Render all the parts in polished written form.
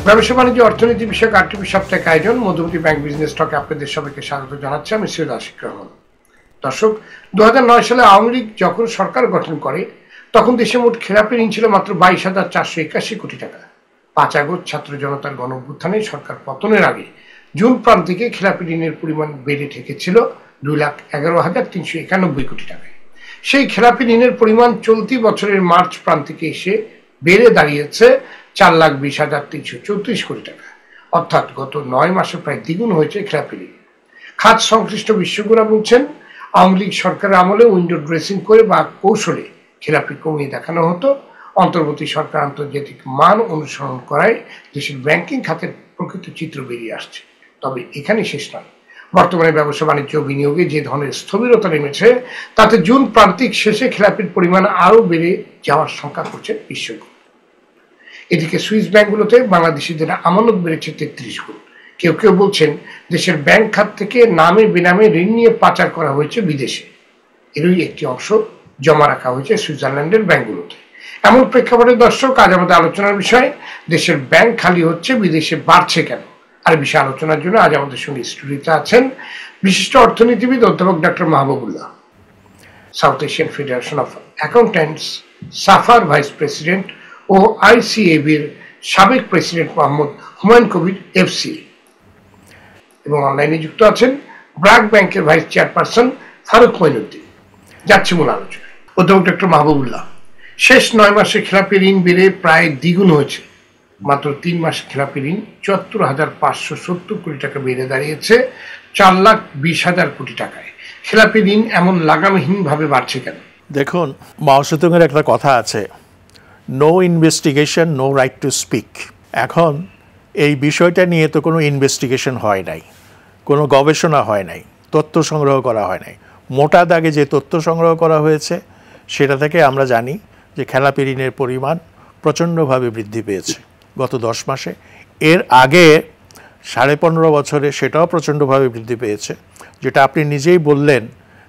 ব্যবসা বাণিজ্য অর্থনীতি বিষয়ক আরটিভি সাপ্তাহিক আয়োজন মধুমতি ব্যাংক বিজনেস টকে আপনাদের সবাইকে স্বাগত জানাচ্ছি। আমি সৈয়দ আশিক রহমান। দর্শক, 2009 সালে আওয়ামী লীগ যখন সরকার গঠন করে তখন দেশে মোট খেলাপি ঋণ ছিল মাত্র 22,481 কোটি টাকা। 5 আগস্ট ছাত্র জনতার গণঅভ্যুত্থানে সরকার পতনের আগে জুন প্রান্তিকে খেলাপি ঋণের পরিমাণ বেড়ে ঠেকেছিল 2,11,391 কোটি টাকায়। সেই খেলাপি ঋণের পরিমাণ চলতি বছরের মার্চ প্রান্তিকে এসে বেড়ে দাঁড়িয়েছে 4,20,334 কোটি টাকা। অর্থাৎ গত 9 মাসে প্রায় দ্বিগুণ হয়েছে খেলাপি ঋণ। খাত সংশ্লিষ্ট বিশেষজ্ঞরা বলছেন, আওয়ামী লীগ সরকারের আমলে উইন্ডো ড্রেসিং করে বা কৌশলে খেলাপি কমিয়ে দেখানো হতো। অন্তর্বর্তী সরকার আন্তর্জাতিক মান অনুসরণ করায় দেশের ব্যাংকিং খাতের প্রকৃত চিত্র বেরিয়ে আসছে। তবে এখানে শেষ নয়। বর্তমানে ব্যবসা বাণিজ্য বিনিয়োগে যে ধরনের স্থবিরতা নেমেছে তাতে জুন প্রান্তিক শেষে খেলাপির পরিমাণ আরও বেড়ে যাওয়ার শঙ্কা করছে বিশেষজ্ঞ। এদিকে সুইস ব্যাংকগুলোতে বাংলাদেশিদের আমানত বেড়েছে 33 গুণ। কেউ কেউ বলছেন দেশের ব্যাংক খাত থেকে নামে বেনামে ঋণ নিয়ে পাচার করা হয়েছে বিদেশে। এরই একটি অংশ জমা রাখা হয়েছে সুইজারল্যান্ডের ব্যাংকগুলোতে। এমন প্রেক্ষাপটে দর্শক, আজ আমাদের আলোচনার বিষয় দেশের ব্যাংক খালি হচ্ছে, বিদেশে বাড়ছে কেন। আর বিষয়ে আলোচনার জন্য আজ আমাদের সঙ্গে স্টুডিওতে আছেন বিশিষ্ট অর্থনীতিবিদ অধ্যাপক doctor Mahbubullah, South Asian Federation of Accountants সাফার ভাইস প্রেসিডেন্ট ও আইসিএবির সাবেক প্রেসিডেন্ট মোহাম্মদ হুমায়ুন কবির এফসি, এবং অনলাইনে যুক্ত আছেন ব্র্যাক ব্যাংকের ভাইস চেয়ারপারসন ফারুক মঈনুদ্দিন। যাচ্ছি মূল আলোচনায়। অধ্যাপক ডক্টর মাহবুবুল্লাহ, শেষ 9 মাসে খেলাপি ঋণ বেড়ে প্রায় দ্বিগুণ হয়েছে। মাত্র 3 মাসে খেলাপি ঋণ 74,570 কোটি টাকা বেড়ে দাঁড়িয়েছে 4,20,000 কোটি টাকায়। খেলাপি ঋণ এমন লাগামহীনভাবে বাড়ছে কেন? দেখুন, মাও সেতুংয়ের একটা কথা আছে, no investigation no right to speak. এখন এই বিষয়টা নিয়ে তো কোনো ইনভেস্টিগেশন হয় নাই, কোনো গবেষণা হয় নাই, তথ্য সংগ্রহ করা হয় নাই। মোটা দাগে যে তথ্য সংগ্রহ করা হয়েছে সেটা থেকে আমরা জানি যে খেলাপি ঋণের পরিমাণ প্রচণ্ডভাবে বৃদ্ধি পেয়েছে গত 10 মাসে। এর আগে 15.5 বছরে সেটাও প্রচণ্ডভাবে বৃদ্ধি পেয়েছে। যেটা আপনি নিজেই বললেন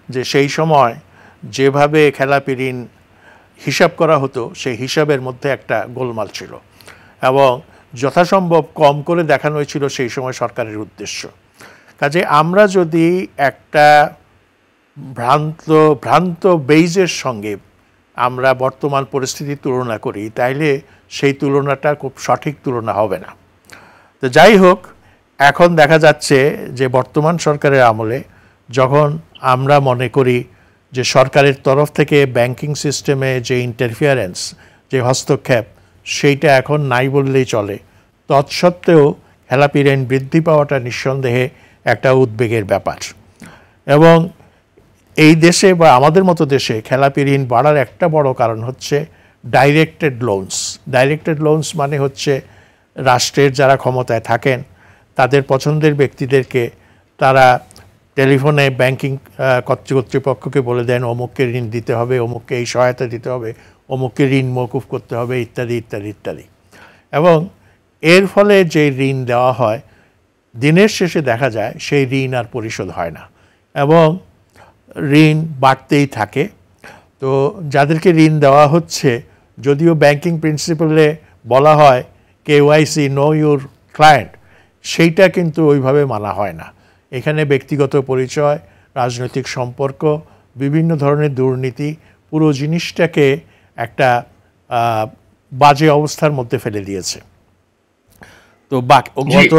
যে সেই সময় যেভাবে খেলাপি ঋণ হিসাব করা হতো সেই হিসাবের মধ্যে একটা গোলমাল ছিল এবং যথাসম্ভব কম করে দেখানো হয়েছিল সেই সময় সরকারের উদ্দেশ্য। কাজে আমরা যদি একটা ভ্রান্ত বেইজের সঙ্গে আমরা বর্তমান পরিস্থিতি তুলনা করি, তাইলে সেই তুলনাটা খুব সঠিক তুলনা হবে না। তো যাই হোক, এখন দেখা যাচ্ছে যে বর্তমান সরকারের আমলে যখন আমরা মনে করি যে সরকারের তরফ থেকে ব্যাংকিং সিস্টেমে যে ইন্টারফিয়ারেন্স, যে হস্তক্ষেপ, সেইটা এখন নাই বললেই চলে। তৎসত্ত্বেও খেলাপি ঋণ বৃদ্ধি পাওয়াটা নিঃসন্দেহে একটা উদ্বেগের ব্যাপার। এবং এই দেশে বা আমাদের মতো দেশে খেলাপি ঋণ বাড়ার একটা বড় কারণ হচ্ছে ডাইরেক্টেড লোনস। ডাইরেক্টেড লোনস মানে হচ্ছে রাষ্ট্রের যারা ক্ষমতায় থাকেন তাদের পছন্দের ব্যক্তিদেরকে তারা টেলিফোনে ব্যাংকিং কর্তৃপক্ষকে বলে দেন অমুককে ঋণ দিতে হবে, অমুককে এই সহায়তা দিতে হবে, অমুককে ঋণ মওকুফ করতে হবে, ইত্যাদি ইত্যাদি ইত্যাদি। এবং এর ফলে যে ঋণ দেওয়া হয় দিনের শেষে দেখা যায় সেই ঋণ আর পরিশোধ হয় না এবং ঋণ বাড়তেই থাকে। তো যাদেরকে ঋণ দেওয়া হচ্ছে, যদিও ব্যাংকিং প্রিন্সিপালে বলা হয় কেওয়াইসি নো ইউর ক্লায়েন্ট, সেইটা কিন্তু ওইভাবে মানা হয় না। এখানে ব্যক্তিগত পরিচয়, রাজনৈতিক সম্পর্ক, বিভিন্ন ধরনের দুর্নীতি পুরো জিনিসটাকে একটা বাজে অবস্থার মধ্যে ফেলে দিয়েছে। তো গত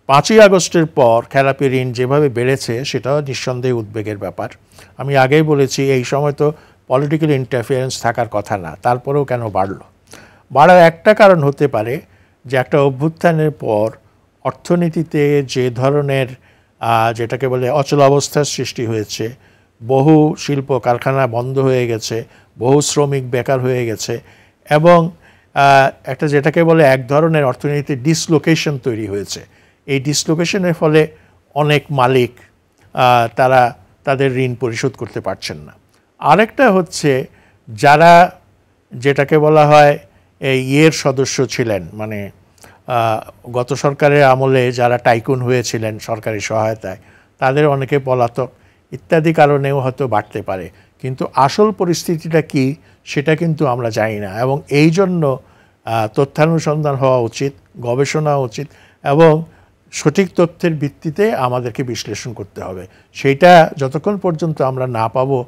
5ই আগস্টের পর খেলাপি ঋণ যেভাবে বেড়েছে সেটাও নিঃসন্দেহে উদ্বেগের ব্যাপার। আমি আগেই বলেছি এই সময় তো পলিটিক্যাল ইন্টারফিয়ারেন্স থাকার কথা না, তারপরেও কেন বাড়ল? বাড়ার একটা কারণ হতে পারে যে একটা অভ্যুত্থানের পর অর্থনীতিতে যে ধরনের যেটাকে বলে অচলাবস্থার সৃষ্টি হয়েছে, বহু শিল্প কারখানা বন্ধ হয়ে গেছে, বহু শ্রমিক বেকার হয়ে গেছে এবং একটা যেটাকে বলে এক ধরনের অর্থনীতির ডিসলোকেশন তৈরি হয়েছে। এই ডিসলোকেশনের ফলে অনেক মালিক তারা তাদের ঋণ পরিশোধ করতে পারছেন না। আরেকটা হচ্ছে যারা যেটাকে বলা হয় এই সদস্য ছিলেন, মানে গত সরকারের আমলে যারা টাইকুন হয়েছিলেন সরকারি সহায়তায়, তাদের অনেকে পলাতক ইত্যাদি কারণেও হয়তো বাড়তে পারে। কিন্তু আসল পরিস্থিতিটা কি সেটা কিন্তু আমরা জানি না এবং এই জন্য তথ্যানুসন্ধান হওয়া উচিত, গবেষণা উচিত এবং সঠিক তথ্যের ভিত্তিতে আমাদেরকে বিশ্লেষণ করতে হবে। সেইটা যতক্ষণ পর্যন্ত আমরা না পাবো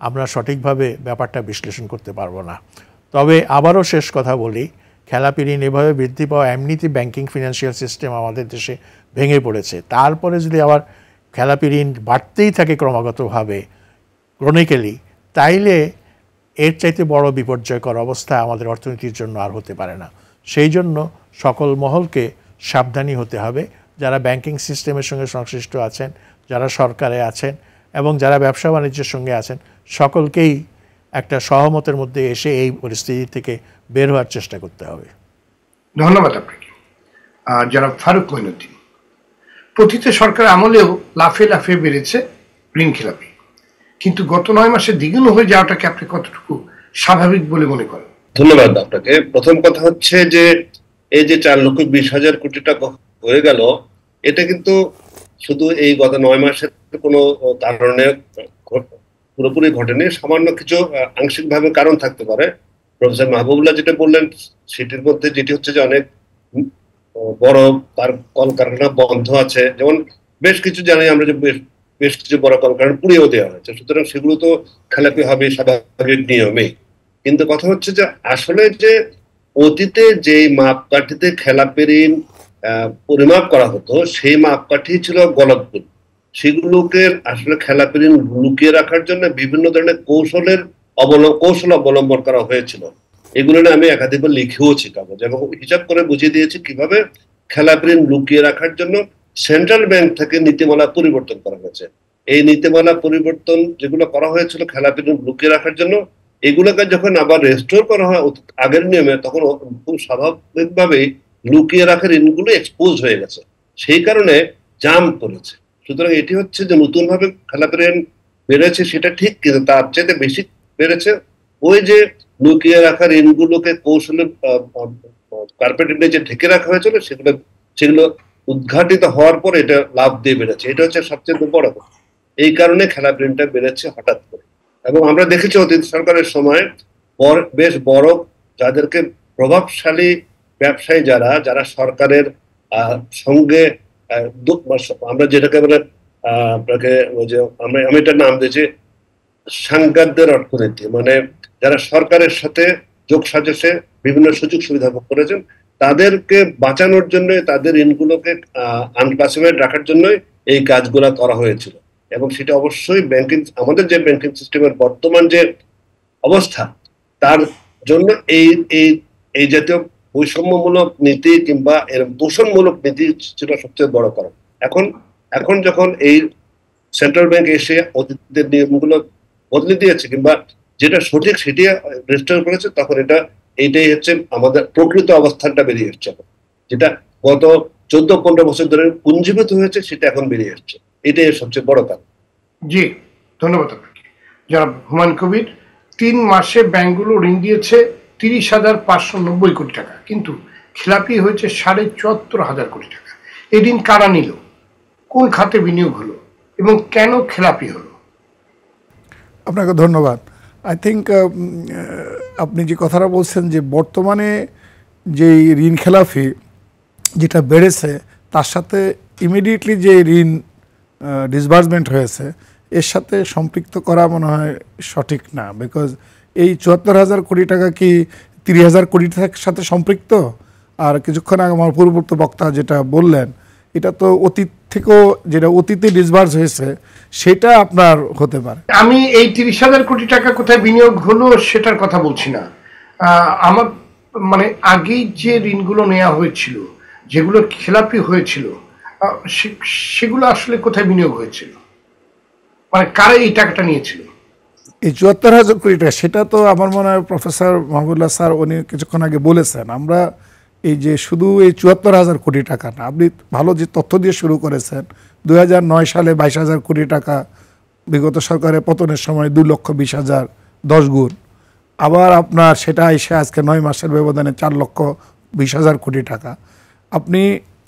আমরা সঠিকভাবে ব্যাপারটা বিশ্লেষণ করতে পারবো না। তবে আবারও শেষ কথা বলি, খেলাপি ঋণ এভাবে বৃদ্ধি পাওয়া, এমনিতে ব্যাংকিং ফিনান্সিয়াল সিস্টেম আমাদের দেশে ভেঙে পড়েছে, তারপরে যদি আবার খেলাপি ঋণ বাড়তেই থাকে ক্রমাগতভাবে ক্রনিক্যালি, তাইলে এর চাইতে বড় বিপর্যয়কর অবস্থা আমাদের অর্থনীতির জন্য আর হতে পারে না। সেই জন্য সকল মহলকে সাবধানী হতে হবে, যারা ব্যাংকিং সিস্টেমের সঙ্গে সংশ্লিষ্ট আছেন, যারা সরকারে আছেন এবং যারা ব্যবসা বাণিজ্যের সঙ্গে আছেন, সকলকেই একটা সহমতের মধ্যে এসে এই পরিস্থিতি থেকে বের হওয়ার চেষ্টা করতে হবে। ধন্যবাদ আপনাকে। যারা ফারুক মঈনুদ্দিন, পতিত সরকার আমলেও লাফে লাফে বেড়েছে ঋণ খেলাপি, কিন্তু গত 9 মাসে দ্বিগুণ হয়ে যাওয়াটাকে আপনি কতটুকু স্বাভাবিক বলে মনে করেন? ধন্যবাদ আপনাকে। প্রথম কথা হচ্ছে যে এই যে 4,20,000 কোটি টাকা হয়ে গেল, এটা কিন্তু শুধু এই গত 9 মাসের কোনো কারণে পুরোপুরি ঘটেনি, সামান্য কিছু আংশিকভাবে কারণ থাকতে পারে। প্রফেসর মাহবুবুল্লাহ যেটা বললেন সেটির মধ্যে যেটি হচ্ছে যে অনেক বড় কলকারখানা বন্ধ আছে, যেমন বেশ কিছু জানি আমরা যে বেশ কিছু বড় কলকারখানা পুড়িয়েও দেওয়া হয়েছে, সুতরাং সেগুলো তো খেলাপি হবে স্বাভাবিক নিয়মেই। কিন্তু কথা হচ্ছে যে আসলে যে অতীতে যেই মাপকাঠিতে খেলাপি ঋণ পরিমাপ করা হতো সেই মাপকাঠি ছিল গলতপুর, সেগুলোকে আসলে খেলাপি ঋণ লুকিয়ে রাখার জন্য বিভিন্ন ধরনের কৌশল অবলম্বন করা হয়েছিল। এগুলো নিয়ে আমি একাধিকবার লিখেওছি কাগজ এবং হিসাব করে বুঝিয়ে দিয়েছি কিভাবে খেলাপি ঋণ লুকিয়ে রাখার জন্য সেন্ট্রাল ব্যাংক থেকে নীতিমালা পরিবর্তন করা হয়েছে। এই নীতিমালা পরিবর্তন যেগুলো করা হয়েছিল খেলাপি ঋণ লুকিয়ে রাখার জন্য, এগুলোকে যখন আবার রেস্টোর করা হয় আগের নিয়মে, তখন খুব স্বাভাবিকভাবেই লুকিয়ে রাখার ঋণগুলো এক্সপোজ হয়ে গেছে, সেই কারণে জাম পড়েছে। সুতরাং এটি হচ্ছে যে নতুন ভাবে খেলাপি ঋণ বেড়েছে সেটা ঠিক, কিন্তু তার চাইতে বেশি বেড়েছে ওই যে লুকিয়ে রাখার ঋণগুলোকে কৌশলে কার্পেটের নিচে ঢেকে রাখা হয়েছিল, সেগুলো উদ্ঘাটিত হওয়ার পর এটা লাভ দিয়ে বেড়েছে। এটা হচ্ছে সবচেয়ে বড় কথা। এই কারণে খেলাপি ঋণটা বেড়েছে হঠাৎ করে। এবং আমরা দেখেছি অতীত সরকারের সময় বেশ বড় যাদেরকে প্রভাবশালী ব্যবসায়ী যারা সরকারের সঙ্গে আমরা যেটাকে বলে আপনাকে ওই যে আমি এটার নাম দিয়েছি সাংঘাতদের অর্থনীতি, মানে যারা সরকারের সাথে যোগ সাজসে বিভিন্ন সুযোগ সুবিধা ভোগ করেছেন, তাদেরকে বাঁচানোর জন্য, তাদের ঋণগুলোকে আনক্লাসিফাইড রাখার জন্যই এই কাজগুলো করা হয়েছিল। এবং সেটা অবশ্যই আমাদের যে ব্যাংকিং সিস্টেমের বর্তমান যে অবস্থা, তার জন্য এই জাতীয় বৈষম্যমূলক নীতি কিংবা এর দূষণমূলক নীতি ছিল সবচেয়ে বড় কারণ। এখন যখন এই সেন্ট্রাল ব্যাংক এসে অতীতের নিয়মগুলো বদলে দিয়েছে কিংবা যেটা সঠিক সেটি রেস্টোর করেছে, তখন এইটাই হচ্ছে আমাদের প্রকৃত অবস্থানটা বেরিয়ে এসছে। যেটা গত 14-15 বছর ধরে পুঞ্জীভূত হয়েছে সেটা এখন বেরিয়ে এসছে, এটাই সবচেয়ে বড় কারণ। জি, ধন্যবাদ আপনাকে। যারা হুমায়ুন কবির, 3 মাসে ব্যাংকগুলো ঋণ দিয়েছে 30,590 কোটি টাকা, কিন্তু খেলাপি হয়েছে 74,500 কোটি টাকা। এই ঋণ কারা নিল, কোন খাতে বিনিয়োগ হলো এবং কেন খেলাপি হলো? আপনাকে ধন্যবাদ। আই থিঙ্ক আপনি যে কথাটা বলছেন যে বর্তমানে যে ঋণ খেলাপি যেটা বেড়েছে, তার সাথে ইমিডিয়েটলি যে ঋণ ডিসবার্সমেন্ট হয়েছে এর সাথে সম্পৃক্ত করা মনে হয় সঠিক না। বিকজ এই 74,000 কোটি টাকা কি 30,000 কোটি টাকার সাথে সম্পৃক্ত? আর কিছুক্ষণ আগে আমার পূর্ববর্তী বক্তা যেটা বললেন, এটা তো অতীত থেকেও যেটা অতীতে ডিসবার্স হয়েছে সেটা আপনার হতে পারে। আমি এই 30,000 কোটি টাকা কোথায় বিনিয়োগ হলো সেটার কথা বলছি না। আমার মানে আগেই যে ঋণগুলো নেওয়া হয়েছিল, যেগুলো খেলাপি হয়েছিল, সেগুলো আসলে কোথায় বিনিয়োগ হয়েছিল, মানে কারা এই টাকাটা নিয়েছিল? এই 74,000 কোটি টাকা সেটা তো আমার মনে হয় প্রফেসর মাহবুবুল্লাহ স্যার উনি কিছুক্ষণ আগে বলেছেন। আমরা এই যে শুধু এই 74,000 কোটি টাকা না, আপনি ভালো যে তথ্য দিয়ে শুরু করেছেন, 2009 সালে 22,000 কোটি টাকা, বিগত সরকারের পতনের সময় 2,20,000, 10 গুণ। আবার আপনার সেটা এসে আজকে 9 মাসের ব্যবধানে 4,20,000 কোটি টাকা। আপনি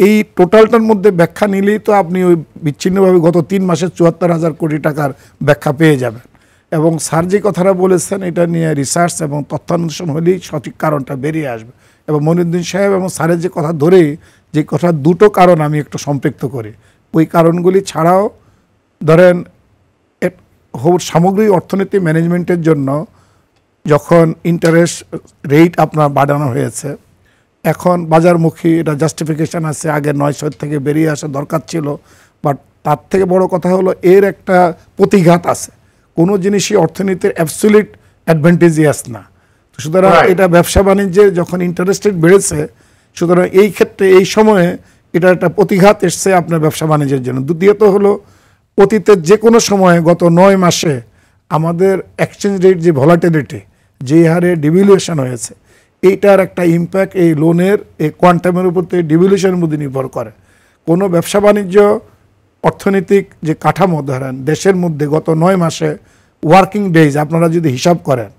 এই টোটালটার মধ্যে ব্যাখ্যা নিলেই তো আপনি ওই বিচ্ছিন্নভাবে গত 3 মাসে 74,000 কোটি টাকার ব্যাখ্যা পেয়ে যাবেন। এবং স্যার যে কথাটা বলেছেন এটা নিয়ে রিসার্চ এবং তথ্যান্বেষণ হলেই সঠিক কারণটা বেরিয়ে আসবে। এবং মনিরুদ্দিন সাহেব এবং স্যারের যে কথা ধরেই যে কথা দুটো কারণ আমি একটু সম্পৃক্ত করি। ওই কারণগুলি ছাড়াও ধরেন সামগ্রিক অর্থনীতি ম্যানেজমেন্টের জন্য যখন ইন্টারেস্ট রেট আপনার বাড়ানো হয়েছে, এখন বাজারমুখী এটা জাস্টিফিকেশান আছে, আগে 900 থেকে বেরিয়ে আসা দরকার ছিল, বাট তার থেকে বড় কথা হলো এর একটা প্রতিঘাত আছে। কোনো জিনিসই অর্থনীতির অ্যাবসলিউট অ্যাডভান্টেজিয়াস না। সুতরাং এটা ব্যবসা বাণিজ্যের যখন ইন্টারেস্ট রেট বেড়েছে, সুতরাং এই ক্ষেত্রে এই সময়ে এটা একটা প্রতিঘাত এসছে আপনার ব্যবসা বাণিজ্যের জন্য। দ্বিতীয়ত হলো অতীতের যে কোনো সময়ে গত 9 মাসে আমাদের এক্সচেঞ্জ রেট যে ভলাটিলিটি, যে হারে ডিভ্যালুয়েশন হয়েছে, এইটার একটা ইম্প্যাক্ট এই লোনের এই কোয়ান্টামের উপর থেকে ডিভ্যালুয়েশনের মধ্যে নির্ভর করে। কোনো ব্যবসা বাণিজ্য অর্থনৈতিক যে কাঠামো ধরেন দেশের মধ্যে গত 9 মাসে ওয়ার্কিং ডেজ আপনারা যদি হিসাব করেন,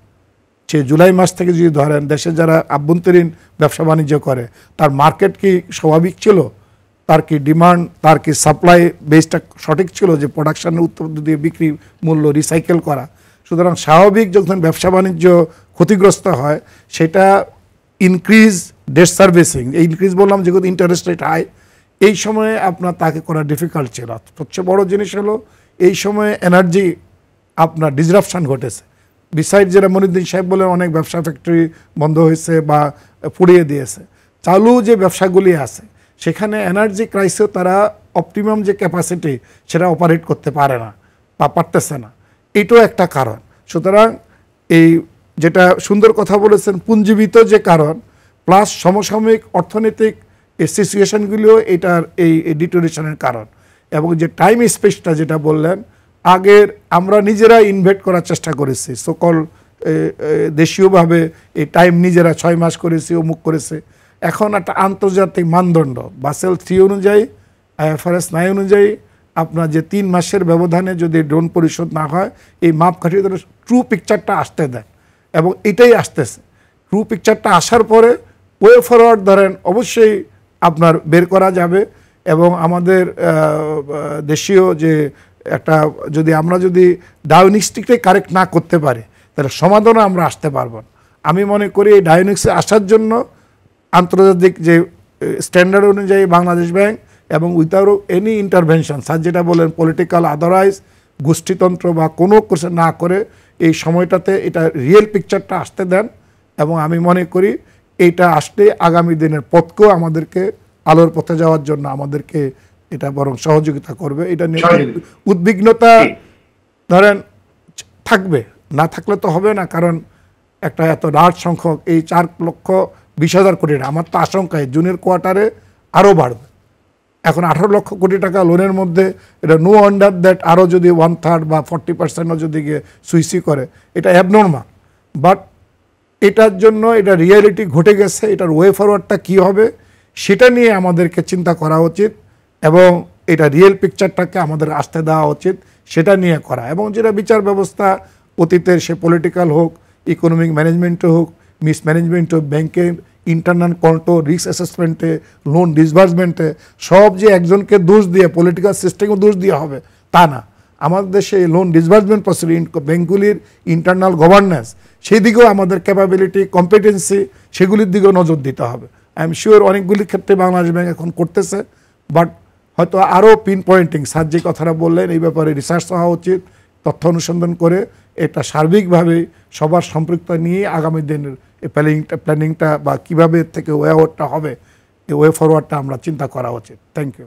সে জুলাই মাস থেকে যদি ধরেন দেশে যারা আভ্যন্তরীণ ব্যবসা বাণিজ্য করে তার মার্কেট কি স্বাভাবিক ছিল, তার কি ডিমান্ড, তার কি সাপ্লাই বেসটা সঠিক ছিল যে প্রোডাকশনের উৎপাদন দিয়ে বিক্রি মূল্য রিসাইকেল করা। সুতরাং স্বাভাবিক যখন ব্যবসা বাণিজ্য ক্ষতিগ্রস্ত হয় সেটা ইনক্রিজ ডেট সার্ভিসিং, এই ইনক্রিজ বললাম যেহেতু ইন্টারেস্ট রেট হাই, এই সময়ে আপনার তাকে করা ডিফিকাল্ট ছিল। সবচেয়ে বড় জিনিস হলো এই সময়ে এনার্জি আপনার ডিসরাপশান ঘটেছে। বিসাইড যেটা মনিরুদ্দিন সাহেব বলেন অনেক ব্যবসা ফ্যাক্টরি বন্ধ হয়েছে বা পুড়িয়ে দিয়েছে, চালু যে ব্যবসাগুলি আছে সেখানে এনার্জি ক্রাইসিসে তারা অপটিমাম যে ক্যাপাসিটি সেটা অপারেট করতে পারে না বা পারতেছে না, এটাও একটা কারণ। সুতরাং এই যেটা সুন্দর কথা বলেছেন পুঞ্জীবিত যে কারণ প্লাস সমসাময়িক অর্থনৈতিক এই সিচুয়েশনগুলিও এটার এই ডিটোরেশনের কারণ। এবং যে টাইম স্পেসটা যেটা বললেন, আগের আমরা নিজেরা ইনভেস্ট করার চেষ্টা করেছি, সকল দেশীয়ভাবে এই টাইম নিজেরা 6 মাস করেছি, অমুক করেছে। এখন একটা আন্তর্জাতিক মানদণ্ড বাসেল 3 অনুযায়ী, IFRS 9 অনুযায়ী আপনার যে 3 মাসের ব্যবধানে যদি লোন পরিশোধ না হয় এই মাপকাঠি ট্রু পিকচারটা আসতে দেন, এবং এটাই আসতেছে। ট্রু পিকচারটা আসার পরে ওয়ে ফরওয়ার্ড ধরেন অবশ্যই আপনার বের করা যাবে। এবং আমাদের দেশীয় যে একটা আমরা যদি ডায়োনিস্টিকটাই কারেক্ট না করতে পারি তাহলে সমাধানে আমরা আসতে পারবো না। আমি মনে করি এই ডায়োনিক্সে আসার জন্য আন্তর্জাতিক যে স্ট্যান্ডার্ড অনুযায়ী বাংলাদেশ ব্যাংক এবং উইথাউট এনি ইন্টারভেনশন, স্যার যেটা বলেন পলিটিক্যাল আদারওয়াইজ গোষ্ঠীতন্ত্র বা কোনো কিছু না করে এই সময়টাতে এটা রিয়েল পিকচারটা আসতে দেন। এবং আমি মনে করি এইটা আসলে আগামী দিনের পথকেও আমাদেরকে আলোর পথে যাওয়ার জন্য আমাদেরকে এটা বরং সহযোগিতা করবে। এটা নিয়ে উদ্বিগ্নতা ধরেন থাকবে, না থাকলে তো হবে না, কারণ একটা এত লার্জ সংখ্যক এই 4,20,000 কোটি টাকা, আমার তো আশঙ্কায় জুনের কোয়ার্টারে আরও বাড়বে। এখন 18 লক্ষ কোটি টাকা লোনের মধ্যে এটা নো ওয়ান্ডার দ্যাট আরও যদি 1/3 বা 40%ও যদি গিয়ে সুইসি করে, এটা অ্যাবনর্মাল। বাট এটার জন্য এটা রিয়ালিটি ঘটে গেছে, এটার ওয়ে ফরওয়ার্ডটা কী হবে সেটা নিয়ে আমাদেরকে চিন্তা করা উচিত এবং এটা রিয়েল পিকচারটাকে আমাদের আসতে দেওয়া উচিত, সেটা নিয়ে করা। এবং যেটা বিচার ব্যবস্থা অতীতের সে পলিটিক্যাল হোক, ইকোনমিক ম্যানেজমেন্টে হোক, মিসম্যানেজমেন্ট হোক, ব্যাংকের ইন্টারনাল কন্ট্রোল, রিস্ক অ্যাসেসমেন্টে, লোন ডিসবার্সমেন্টে সব যে একজনকে দোষ দিয়ে পলিটিক্যাল সিস্টেমও দোষ দেওয়া হবে তা না। আমাদের দেশে লোন ডিসবার্সমেন্ট প্রসিডিং, ব্যাংকগুলির ইন্টারনাল গভর্নেন্স, সেই দিকেও আমাদের ক্যাপাবিলিটি, কম্পিটেন্সি, সেগুলির দিকেও নজর দিতে হবে। আই এম শিওর অনেকগুলি ক্ষেত্রে বাংলাদেশ ব্যাংক এখন করতেছে, বাট হয়তো আরও পিন পয়েন্টিং স্যার যে কথাটা বললেন এই ব্যাপারে রিসার্চ হওয়া উচিত, তথ্য অনুসন্ধান করে এটা সার্বিকভাবে সবার সম্পৃক্ত নিয়ে আগামী দিনের এই প্ল্যানিংটা বা কীভাবে এর থেকে ওয়ে আউটটা হবে, এই ওয়ে ফরওয়ার্ডটা আমরা চিন্তা করা উচিত। Thank you.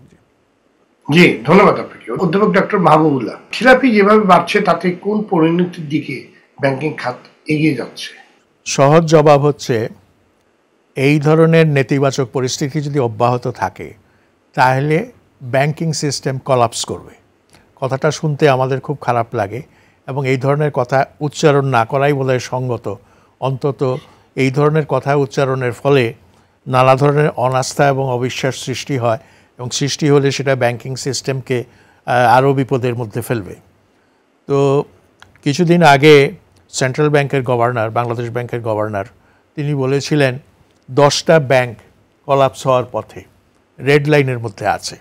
জি, ধন্যবাদ আপনাকে। অধ্যাপক ডক্টর মাহবুবুল্লাহ, খিলাপি যেভাবে বাড়ছে তাতে কোন পরিণতির দিকে ব্যাংকিং খাত এগিয়ে যাচ্ছে? সহজ জবাব হচ্ছে এই ধরনের নেতিবাচক পরিস্থিতি যদি অব্যাহত থাকে তাহলে ব্যাংকিং সিস্টেম কলাপস করবে। কথাটা শুনতে আমাদের খুব খারাপ লাগে এবং এই ধরনের কথা উচ্চারণ না করাই বোধহয় সঙ্গত। অন্তত এই ধরনের কথা উচ্চারণের ফলে নানা ধরনের অনাস্থা এবং অবিশ্বাস সৃষ্টি হয় এবং সৃষ্টি হলে সেটা ব্যাংকিং সিস্টেমকে আরও বিপদের মধ্যে ফেলবে। তো কিছুদিন আগে সেন্ট্রাল ব্যাংকের গভর্নর, বাংলাদেশ ব্যাংকের গভর্নর, তিনি বলেছিলেন 10টা ব্যাংক কলাপস হওয়ার পথে, রেড লাইনের মধ্যে আছে।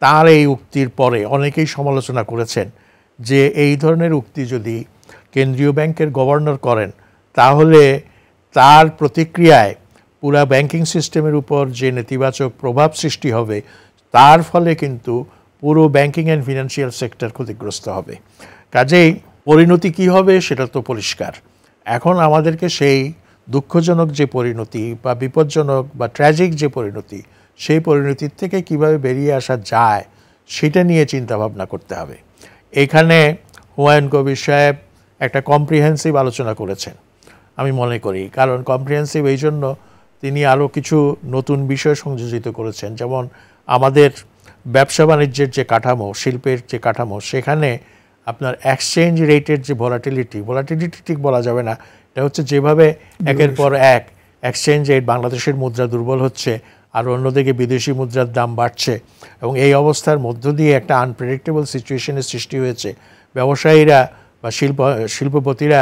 তার এই উক্তির পরে অনেকেই সমালোচনা করেছেন যে এই ধরনের উক্তি যদি কেন্দ্রীয় ব্যাংকের গভর্নর করেন তাহলে তার প্রতিক্রিয়ায় পুরা ব্যাংকিং সিস্টেমের উপর যে নেতিবাচক প্রভাব সৃষ্টি হবে, তার ফলে কিন্তু পুরো ব্যাংকিং অ্যান্ড ফিনান্সিয়াল সেক্টর ক্ষতিগ্রস্ত হবে। কাজেই পরিণতি কি হবে সেটা তো পরিষ্কার। এখন আমাদেরকে সেই দুঃখজনক যে পরিণতি বা বিপজ্জনক বা ট্র্যাজিক যে পরিণতি, সেই পরিণতির থেকে কিভাবে বেরিয়ে আসা যায় সেটা নিয়ে চিন্তা ভাবনা করতে হবে। এখানে হুমায়ুন কবির সাহেব একটা কম্প্রিহেন্সিভ আলোচনা করেছেন আমি মনে করি। কারণ কম্প্রিহেন্সিভ এই জন্য তিনি আরও কিছু নতুন বিষয় সংযোজিত করেছেন, যেমন আমাদের ব্যবসা বাণিজ্যের যে কাঠামো, শিল্পের যে কাঠামো, সেখানে আপনার এক্সচেঞ্জ রেটের যে ভলাটিলিটি ঠিক বলা যাবে না, এটা হচ্ছে যেভাবে একের পর এক এক্সচেঞ্জ রেট, বাংলাদেশের মুদ্রা দুর্বল হচ্ছে আর অন্যদিকে বিদেশি মুদ্রার দাম বাড়ছে, এবং এই অবস্থার মধ্য দিয়ে একটা আনপ্রেডিক্টেবল সিচুয়েশনের সৃষ্টি হয়েছে। ব্যবসায়ীরা বা শিল্পপতিরা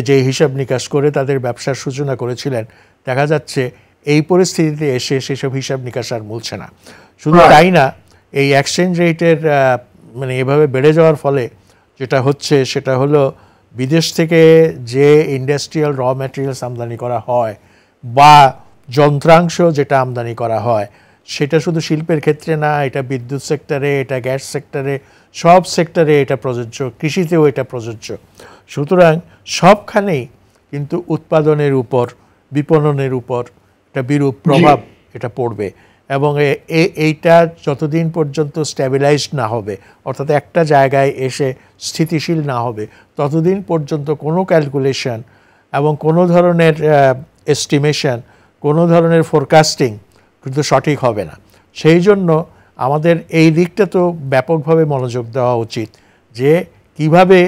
যে হিসাব নিকাশ করে তাদের ব্যবসার সূচনা করেছিলেন, দেখা যাচ্ছে এই পরিস্থিতিতে এসে সেসব হিসাব নিকাশ আর মিলছে না। শুধু তাই না, এই এক্সচেঞ্জ রেটের মানে এভাবে বেড়ে যাওয়ার ফলে যেটা হচ্ছে সেটা হলো বিদেশ থেকে যে ইন্ডাস্ট্রিয়াল র ম্যাটেরিয়ালস আমদানি করা হয় বা যন্ত্রাংশ যেটা আমদানি করা হয়, সেটা শুধু শিল্পের ক্ষেত্রে না, এটা বিদ্যুৎ সেক্টরে, এটা গ্যাস সেক্টরে, সব সেক্টরে এটা প্রযোজ্য, কৃষিতেও এটা প্রযোজ্য। সুতরাং সবখানেই কিন্তু উৎপাদনের উপর, বিপণনের উপর একটা বিরূপ প্রভাব এটা পড়বে, এবং এইটা যতদিন পর্যন্ত স্ট্যাবিলাইজড না হবে, অর্থাৎ একটা জায়গায় এসে স্থিতিশীল না হবে, ততদিন পর্যন্ত কোনো ক্যালকুলেশন এবং কোনো ধরনের এস্টিমেশন, কোনো ধরনের ফোরকাস্টিং কিন্তু সঠিক হবে না। সেই জন্য আমাদের এই দিকটা তো ব্যাপকভাবে মনোযোগ দেওয়া উচিত যে কিভাবে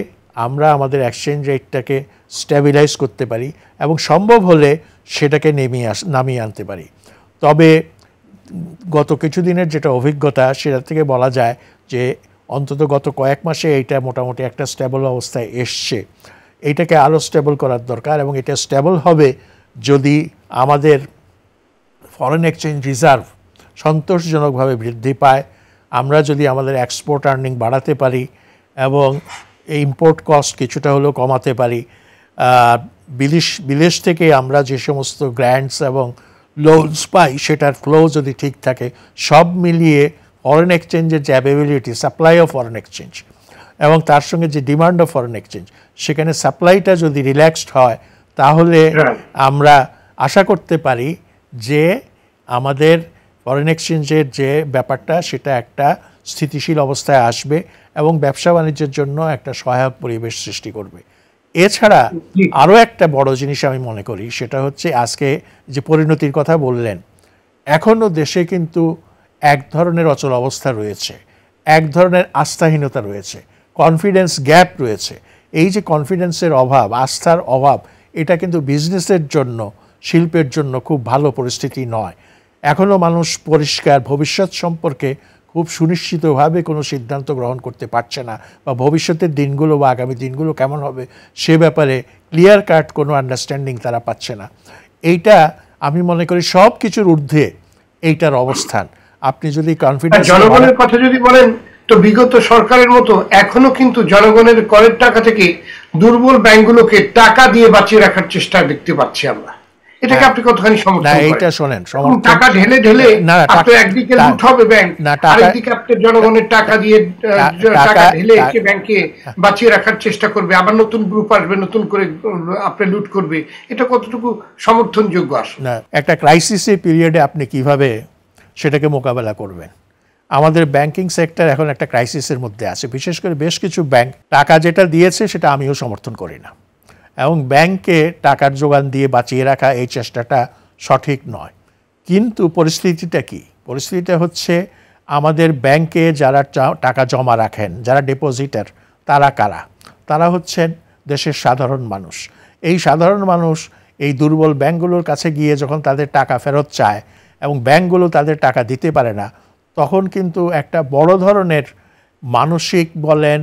আমরা আমাদের এক্সচেঞ্জ রেটটাকে স্ট্যাবিলাইজ করতে পারি এবং সম্ভব হলে সেটাকে নামিয়ে আনতে পারি। তবে গত কিছুদিনের যেটা অভিজ্ঞতা, সেটা থেকে বলা যায় যে অন্তত গত কয়েক মাসে এইটা মোটামুটি একটা স্টেবল অবস্থায় এসছে। এইটাকে আরও স্টেবল করার দরকার, এবং এটা স্টেবল হবে যদি আমাদের ফরেন এক্সচেঞ্জ রিজার্ভ সন্তোষজনকভাবে বৃদ্ধি পায়, আমরা যদি আমাদের এক্সপোর্ট আর্নিং বাড়াতে পারি এবং ইম্পোর্ট কস্ট কিছুটা হলেও কমাতে পারি, বিদেশ থেকে আমরা যে সমস্ত গ্র্যান্টস এবং লোনস পাই সেটার ফ্লো যদি ঠিক থাকে, সব মিলিয়ে ফরেন এক্সচেঞ্জের যে availability, supply of foreign exchange এবং তার সঙ্গে যে ডিমান্ড অফ ফরেন এক্সচেঞ্জ, সেখানে সাপ্লাইটা যদি রিল্যাক্সড হয়, তাহলে আমরা আশা করতে পারি যে আমাদের ফরেন এক্সচেঞ্জের যে ব্যাপারটা সেটা একটা স্থিতিশীল অবস্থায় আসবে এবং ব্যবসা বাণিজ্যের জন্য একটা সহায়ক পরিবেশ সৃষ্টি করবে। এছাড়া আরও একটা বড় জিনিস আমি মনে করি, সেটা হচ্ছে আজকে যে পরিণতির কথা বললেন, এখনও দেশে কিন্তু এক ধরনের অচল অবস্থা রয়েছে, এক ধরনের আস্থাহীনতা রয়েছে, কনফিডেন্স গ্যাপ রয়েছে। এই যে কনফিডেন্সের অভাব, আস্থার অভাব, এটা কিন্তু বিজনেসের জন্য, শিল্পের জন্য খুব ভালো পরিস্থিতি নয়। এখনও মানুষ পরিষ্কার ভবিষ্যৎ সম্পর্কে খুব সুনিশ্চিতভাবে কোনো সিদ্ধান্ত গ্রহণ করতে পারছে না, বা ভবিষ্যতের দিনগুলো বা আগামী দিনগুলো কেমন হবে সে ব্যাপারে ক্লিয়ার কাট কোনো আন্ডারস্ট্যান্ডিং তারা পাচ্ছে না। এইটা আমি মনে করি সব কিছুর ঊর্ধ্বে এইটার অবস্থান। আপনি যদি কনফিডেন্স, জনগণের কথা যদি বলেন, তো বিগত সরকারের মতো এখনো কিন্তু জনগণের করের টাকা থেকে দুর্বল ব্যাংকগুলোকে টাকা দিয়ে বাঁচিয়ে রাখার চেষ্টা দেখতে পাচ্ছি আমরা। এটাকে আপনি কতখানি সমর্থন করেন? এইটা শোনেন, টাকা ঢেলে আপনি একদিকে লুট হবে ব্যাংক, আরেকদিকে আপনি জনগণের টাকা দিয়ে টাকা ঢেলে ব্যাংকে বাঁচিয়ে রাখার চেষ্টা করবে, আবার নতুন গ্রুপ আসবে, নতুন করে আপনি লুট করবে। এটা কতটুকু সমর্থনযোগ্য আসলে? একটা ক্রাইসিসের পিরিয়ডে আপনি কিভাবে সেটাকে মোকাবেলা করবেন? আমাদের ব্যাংকিং সেক্টর এখন একটা ক্রাইসিসের মধ্যে আছে। বিশেষ করে বেশ কিছু ব্যাংক টাকা যেটা দিয়েছে সেটা আমিও সমর্থন করি না, এবং ব্যাংকে টাকার যোগান দিয়ে বাঁচিয়ে রাখা এই চেষ্টাটা সঠিক নয়। কিন্তু পরিস্থিতিটা কি? পরিস্থিতিটা হচ্ছে আমাদের ব্যাংকে যারা টাকা জমা রাখেন, যারা ডিপোজিটার, তারা কারা? তারা হচ্ছেন দেশের সাধারণ মানুষ। এই সাধারণ মানুষ এই দুর্বল ব্যাংকগুলোর কাছে গিয়ে যখন তাদের টাকা ফেরত চায় এবং ব্যাংকগুলো তাদের টাকা দিতে পারে না, তখন কিন্তু একটা বড় ধরনের মানসিক বলেন,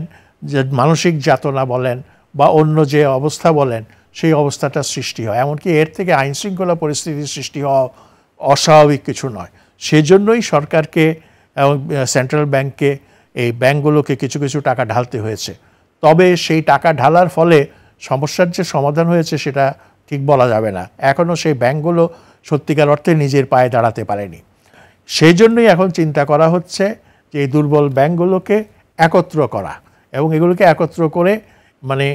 যে মানসিক যাতনা বলেন বা অন্য যে অবস্থা বলেন, সেই অবস্থাটা সৃষ্টি হয়। এমনকি এর থেকে আইনশৃঙ্খলা পরিস্থিতির সৃষ্টি হওয়া অস্বাভাবিক কিছু নয়। সেজন্যই সরকারকে এবং সেন্ট্রাল ব্যাংককে এই ব্যাংকগুলোকে কিছু কিছু টাকা ঢালতে হয়েছে। তবে সেই টাকা ঢালার ফলে সমস্যার যে সমাধান হয়েছে সেটা ঠিক বলা যাবে না। এখনও সেই ব্যাংকগুলো সত্যিকার অর্থে নিজের পায়ে দাঁড়াতে পারেনি। সেই জন্যই এখন চিন্তা করা হচ্ছে যে এই দুর্বল ব্যাংকগুলোকে একত্র করা এবং এগুলোকে একত্র করে মানে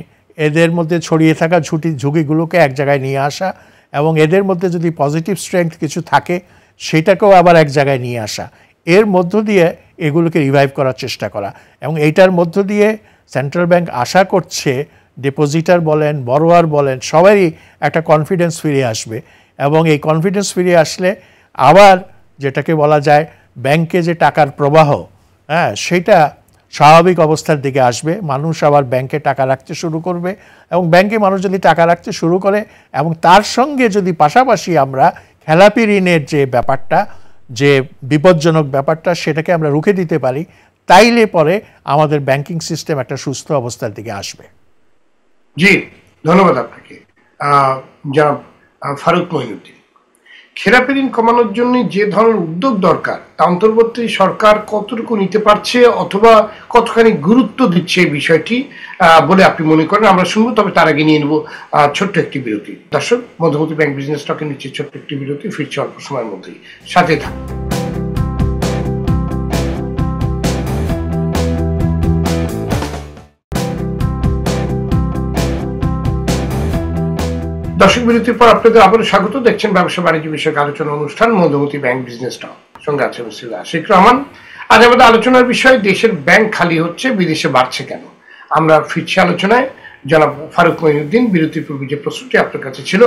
এদের মধ্যে ছড়িয়ে থাকা ঝুঁকিগুলোকে এক জায়গায় নিয়ে আসা এবং এদের মধ্যে যদি পজিটিভ স্ট্রেংথ কিছু থাকে সেটাকেও আবার এক জায়গায় নিয়ে আসা, এর মধ্য দিয়ে এগুলোকে রিভাইভ করার চেষ্টা করা। এবং এইটার মধ্য দিয়ে সেন্ট্রাল ব্যাংক আশা করছে ডিপোজিটার বলেন, বড়োয়ার বলেন, সবারই একটা কনফিডেন্স ফিরে আসবে এবং এই কনফিডেন্স ফিরে আসলে আবার যেটাকে বলা যায় ব্যাংকে যে টাকার প্রবাহ, হ্যাঁ, সেটা স্বাভাবিক অবস্থার দিকে আসবে। মানুষ আবার ব্যাংকে টাকা রাখতে শুরু করবে এবং ব্যাংকে মানুষ যদি টাকা রাখতে শুরু করে এবং তার সঙ্গে যদি পাশাপাশি আমরা খেলাপি ঋণের যে ব্যাপারটা, যে বিপজ্জনক ব্যাপারটা, সেটাকে আমরা রুখে দিতে পারি, তাইলে পরে আমাদের ব্যাংকিং সিস্টেম একটা সুস্থ অবস্থার দিকে আসবে। জি, ধন্যবাদ আপনাকে জনাব ফারুক মঈনুদ্দিন। খেলাপি ঋণ কমানোর জন্য যে ধরনের উদ্যোগ দরকার তা অন্তর্বর্তী সরকার কতটুকু নিতে পারছে অথবা কতখানি গুরুত্ব দিচ্ছে এই বিষয়টি বলে আপনি মনে করেন, আমরা শুনবো। তবে তার আগে নিয়ে নেব ছোট্ট একটি বিরতি। দর্শক, মধুমতি ব্যাংক বিজনেস টকের নিচ্ছে ছোট্ট একটি বিরতি, ফিরছে অল্প সময়ের মধ্যেই, সাথে থাকুন। দর্শক, বিরতির পর আপনাদের আবারও স্বাগত। দেখছেন ব্যবসা বাণিজ্য বিষয়ক আলোচনা অনুষ্ঠান মধুমতি ব্যাংক বিজনেস টক, সঙ্গে আছে মিস্টার আশিক রহমান। আজ আমাদের আলোচনার বিষয় দেশের ব্যাংক খালি হচ্ছে, বিদেশে বাড়ছে কেন। আমরা ফিরছি আলোচনায়। জনাব ফারুক মঈনুদ্দিন, বিরতির পূর্বে যে প্রশ্নটি আপনার কাছে ছিল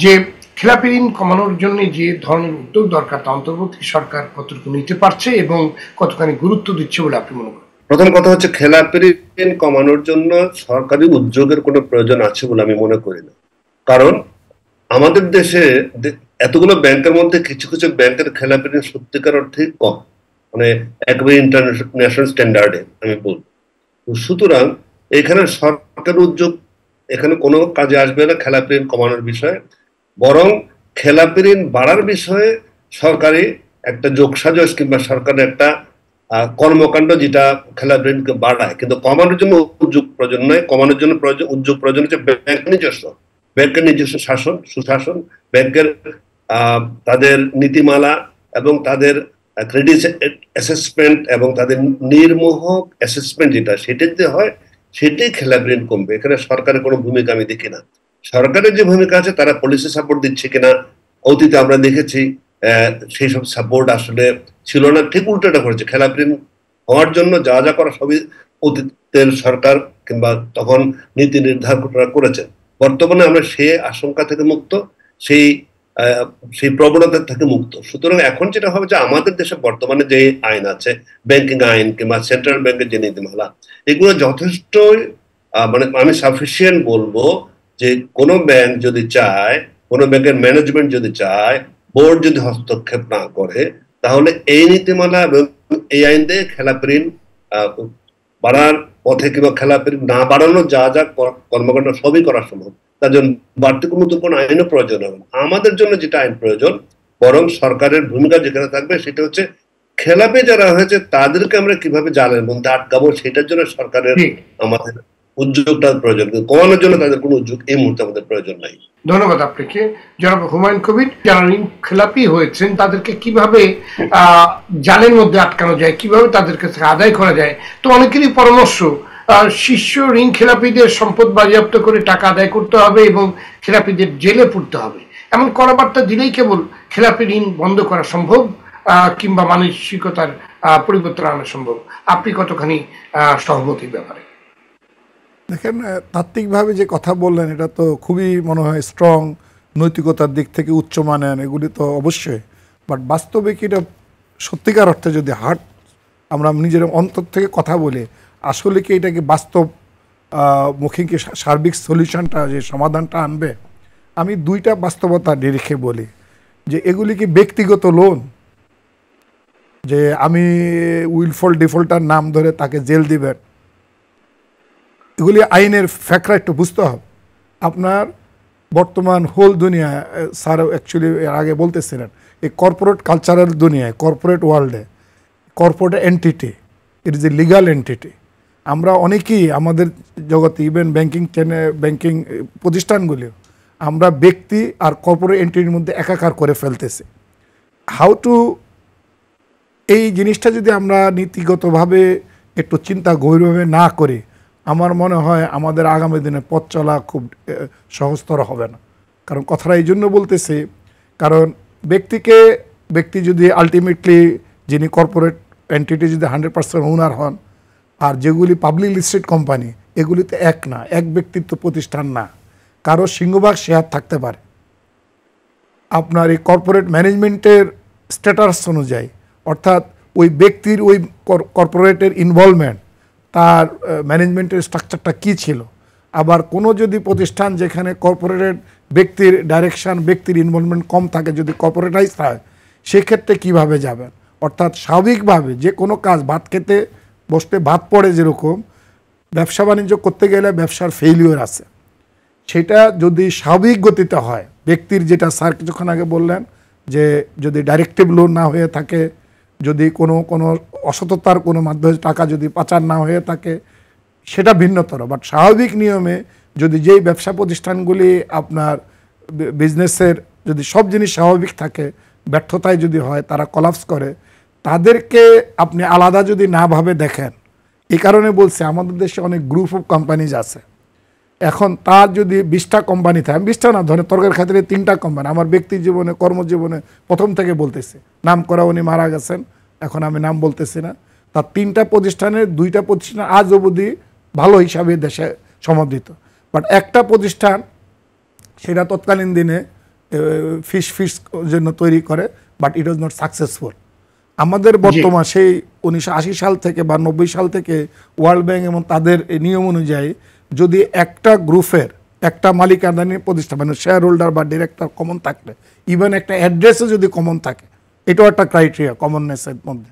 যে খেলাপি ঋণ কমানোর জন্য যে ধরনের উদ্যোগ দরকার তা অন্তর্বর্তী সরকার কতটুকু নিতে পারছে এবং কতখানি গুরুত্ব দিচ্ছে বলে আপনি মনে করেন? প্রথম কথা হচ্ছে, খেলাপি ঋণ কমানোর জন্য সরকারি উদ্যোগের কোনো প্রয়োজন আছে বলে আমি মনে করি না। কারণ আমাদের দেশে এতগুলো ব্যাংকের মধ্যে কিছু কিছু ব্যাংকের খেলাপি ঋণ সত্যিকার অর্থে কম, মানে একবারে ইন্টারন্যাশনাল স্ট্যান্ডার্ডে আমি বলবো। সুতরাং এখানে সরকার উদ্যোগ এখানে কোনো কাজে আসবে না খেলাপি ঋণ কমানোর বিষয়ে, বরং খেলাপি ঋণ বাড়ার বিষয়ে সরকারি একটা যোগসাজশ কিংবা সরকারের একটা কর্মকাণ্ড যেটা খেলাপি ঋণকে বাড়ায়, কিন্তু কমানোর জন্য উদ্যোগ প্রয়োজন নয়। কমানোর জন্য উদ্যোগ প্রয়োজন হচ্ছে ব্যাংকের নিজস্ব শাসন, সুশাসন, ব্যাংকের তাদের নীতিমালা এবং তাদের ক্রেডিট অ্যাসেসমেন্ট এবং তাদের নির্মোহক অ্যাসেসমেন্ট যেটা, সেটা যদি হয় সেটাই খেলাপি ঋণ কমবে। এখানে সরকারের কোনো ভূমিকা আমি দেখি না। সরকারের যে ভূমিকা আছে, তারা পলিসি সাপোর্ট দিচ্ছে কিনা অতীতে আমরা দেখেছি সেই সব সাপোর্ট আসলে ছিল না, ঠিক উল্টোটা করেছে। খেলাপি ঋণ হওয়ার জন্য যা যা করা সবই অতীতের সরকার কিংবা তখন নীতি নির্ধারকরা করেছেন। বর্তমানে আমরা সেই আশঙ্কা থেকে মুক্ত, সেই প্রবণতা থেকে মুক্ত। সুতরাং এখন যেটা হবে যে আমাদের দেশে বর্তমানে যে আইন আছে, ব্যাংকিং আইন কিংবা সেন্ট্রাল ব্যাংকের যে নীতিমালা, এগুলো যথেষ্ট মানে আমি সাফিসিয়েন্ট বলবো যে কোনো ব্যাংক যদি চায়, কোনো ব্যাংকের ম্যানেজমেন্ট যদি চায়, বোর্ড যদি হস্তক্ষেপ না করে, তাহলে এই নীতিমালা এবং এই আইন দিয়ে খেলাপি ঋণ বাড়ার পথে কিংবা খেলাপি ঋণ না বাড়ানো যা যা কর্মকাণ্ড সবই করা সম্ভব। তার জন্য বাড়তি কোনো আইনও প্রয়োজন হবে না। আমাদের জন্য যেটা আইন প্রয়োজন, বরং সরকারের ভূমিকা যেখানে থাকবে সেটা হচ্ছে খেলাপি যারা হয়েছে তাদেরকে আমরা কিভাবে জালের মধ্যে আটকাবো, সেটার জন্য সরকারের আমাদের উদ্যোগটা প্রয়োজন, কিন্তু কমানোর জন্য তাদের কোনো উদ্যোগ এই মুহূর্তে আমাদের প্রয়োজন নাই। ধন্যবাদ আপনাকে। জনাব হুমায়ুন কবির, যারা ঋণ খেলাপি হয়েছেন তাদেরকে কিভাবে জালের মধ্যে আটকানো যায়, কিভাবে তাদের কাছে আদায় করা যায়, তো অনেকেরই পরামর্শ শীর্ষ ঋণ খেলাপিদের সম্পদ বাজেয়াপ্ত করে টাকা আদায় করতে হবে এবং খেলাপিদের জেলে পুরতে হবে, এমন করাবার্তা দিলেই কেবল খেলাপি ঋণ বন্ধ করা সম্ভব কিংবা মানসিকতার পরিবর্তন আনা সম্ভব। আপনি কতখানি সহমতির ব্যাপারে? দেখেন, তাত্ত্বিকভাবে যে কথা বললেন এটা তো খুবই মনে হয় স্ট্রং, নৈতিকতার দিক থেকে উচ্চমানের, এগুলি তো অবশ্যই। বাট বাস্তবে কি এটা সত্যিকার অর্থে যদি আমরা নিজের অন্তর থেকে কথা বলে আসলে কি এটাকে বাস্তব মুখী কি সার্বিক সলিউশনটা, যে সমাধানটা আনবে? আমি দুইটা বাস্তবতা নিরিখে বলি যে এগুলি কি ব্যক্তিগত লোন, যে আমি উইলফল ডিফল্টার নাম ধরে তাকে জেল দিবেন, এগুলি আইনের ফ্যাকরা একটু বুঝতে হবে। আপনার বর্তমান হোল দুনিয়া, স্যার অ্যাকচুয়ালি এর আগে বলতেছিলেন, এই কর্পোরেট কালচারাল দুনিয়ায়, কর্পোরেট ওয়ার্ল্ডে corporate entity, it is a legal entity. আমরা অনেকেই আমাদের জগতে, ইভেন ব্যাংকিং প্রতিষ্ঠানগুলিও, আমরা ব্যক্তি আর কর্পোরেট এন্টিটির মধ্যে একাকার করে ফেলতেছি। হাউ টু, এই জিনিসটা যদি আমরা নীতিগতভাবে একটু চিন্তা গভীরভাবে না করি, আমার মনে হয় আমাদের আগামী দিনে পথ চলা খুব সহজতর হবে না। কারণ কথাটা এই জন্য বলতেছি, কারণ ব্যক্তি যদি আলটিমেটলি যিনি কর্পোরেট এন্টিটি যদি 100% ওনার হন, আর যেগুলি পাবলিক লিস্টেড কোম্পানি এগুলিতে এক ব্যক্তিত্ব প্রতিষ্ঠান না, কারো সিংহভাগ শেয়ার থাকতে পারে। আপনার এই কর্পোরেট ম্যানেজমেন্টের স্ট্যাটাস অনুযায়ী, অর্থাৎ ওই ব্যক্তির ওই কর্পোরেটের ইনভলভমেন্ট, তার ম্যানেজমেন্টের স্ট্রাকচারটা কী ছিল। আবার কোনো যদি প্রতিষ্ঠান যেখানে কর্পোরেটের ব্যক্তির ডাইরেকশন, ব্যক্তির ইনভলভমেন্ট কম থাকে, যদি কর্পোরেটাইজ হয়, সেক্ষেত্রে কিভাবে যাবেন। অর্থাৎ স্বাভাবিকভাবে যে কোনো কাজ, ভাত খেতে বসতে ভাত পড়ে, যেরকম ব্যবসা বাণিজ্য করতে গেলে ব্যবসার ফেইলিওর আছে, সেটা যদি স্বাভাবিক গতিতে হয়, ব্যক্তির যেটা স্যার কিছুক্ষণ আগে বললেন যে যদি ডাইরেক্টিভ লোন না হয়ে থাকে, যদি কোনো অসততার কোনো মাধ্যমে টাকা যদি পাচার না হয়ে থাকে, সেটা ভিন্নতর। বাট স্বাভাবিক নিয়মে যদি যেই ব্যবসা প্রতিষ্ঠানগুলি আপনার বিজনেসের যদি সব জিনিস স্বাভাবিক থাকে, ব্যর্থতায় যদি হয়, তারা কলাপস করে, তাদেরকে আপনি আলাদা যদি না ভাবে দেখেন। এই কারণে বলছি আমাদের দেশে অনেক গ্রুপ অফ কোম্পানিজ আছে। এখন তার যদি 20টা কোম্পানি থাকে, 20টা না, ধরেন তর্কের খাতিরে 3টা কোম্পানি, আমার ব্যক্তি জীবনে কর্মজীবনে প্রথম থেকে বলতেছি, নাম করা উনি মারা গেছেন, এখন আমি নাম বলতেছি না, তার 3টা প্রতিষ্ঠানের 2টা প্রতিষ্ঠান আজ অবধি ভালো হিসাবে দেশে সমাদৃত। বাট একটা প্রতিষ্ঠান সেটা তৎকালীন দিনে ফিস জন্য তৈরি করে, but it was not successful. আমাদের বর্তমান সেই 1980 সাল থেকে বা 90 সাল থেকে ওয়ার্ল্ড ব্যাংক এবং তাদের নিয়ম অনুযায়ী যদি একটা গ্রুপের একটা মালিকানাধীন প্রতিষ্ঠান, মানে শেয়ার হোল্ডার বা ডিরেক্টর কমন থাকলে, ইভেন একটা অ্যাড্রেসও যদি কমন থাকে, এটাও একটা ক্রাইটেরিয়া কমননেসের মধ্যে,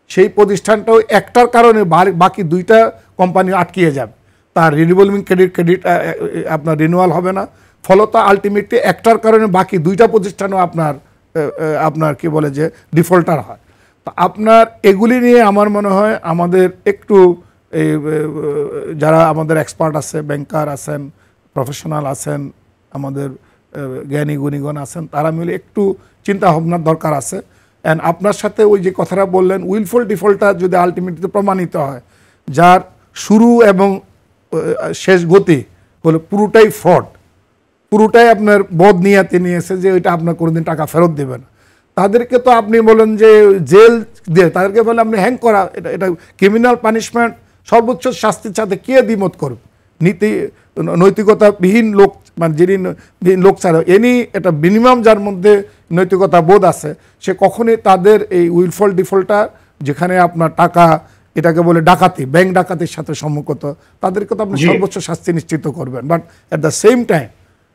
সেই প্রতিষ্ঠানটাও একটার কারণে বাকি 2টা কোম্পানি আটকিয়ে যাবে, তার রিভলভিং ক্রেডিট আপনার রিনিউয়াল হবে না। ফলত আলটিমেটলি একটার কারণে বাকি 2টা প্রতিষ্ঠানও আপনার কি বলে যে ডিফল্টার হয়। তো আপনার এগুলি নিয়ে আমার মনে হয় আমাদের একটু যারা আমাদের এক্সপার্ট আছে, ব্যাংকার আছেন, প্রফেশনাল আছেন, আমাদের জ্ঞানী গুণীগণ আছেন, তারা মিলে একটু চিন্তা ভাবনার দরকার আছে। অ্যান্ড আপনার সাথে ওই যে কথাটা বললেন, উইলফুল ডিফল্টটা যদি আলটিমেটলি প্রমাণিত হয়, যার শুরু এবং শেষ গতি হলো পুরোটাই ফ্রড, পুরোটাই আপনার বোধ নিয়াতে নিয়েছে যে ওইটা আপনার কোনোদিন টাকা ফেরত দেবে না, তাদেরকে তো আপনি বলেন যে জেল দিয়ে, তাদেরকে বলে আপনি হ্যাং করা, এটা ক্রিমিনাল পানিশমেন্ট, সর্বোচ্চ শাস্তির সাথে কে দ্বিমত করবে। নৈতিকতাবিহীন লোক, মানে যিনি লোক ছাড়া এটা মিনিমাম যার মধ্যে নৈতিকতা বোধ আছে, সে কখনই তাদের এই উইলফল ডিফল্টটা, যেখানে আপনার টাকা, এটাকে বলে ডাকাতি, ব্যাংক ডাকাতির সাথে সম্মুখত, তাদেরকে তো আপনি সর্বোচ্চ শাস্তি নিশ্চিত করবেন। But at the same time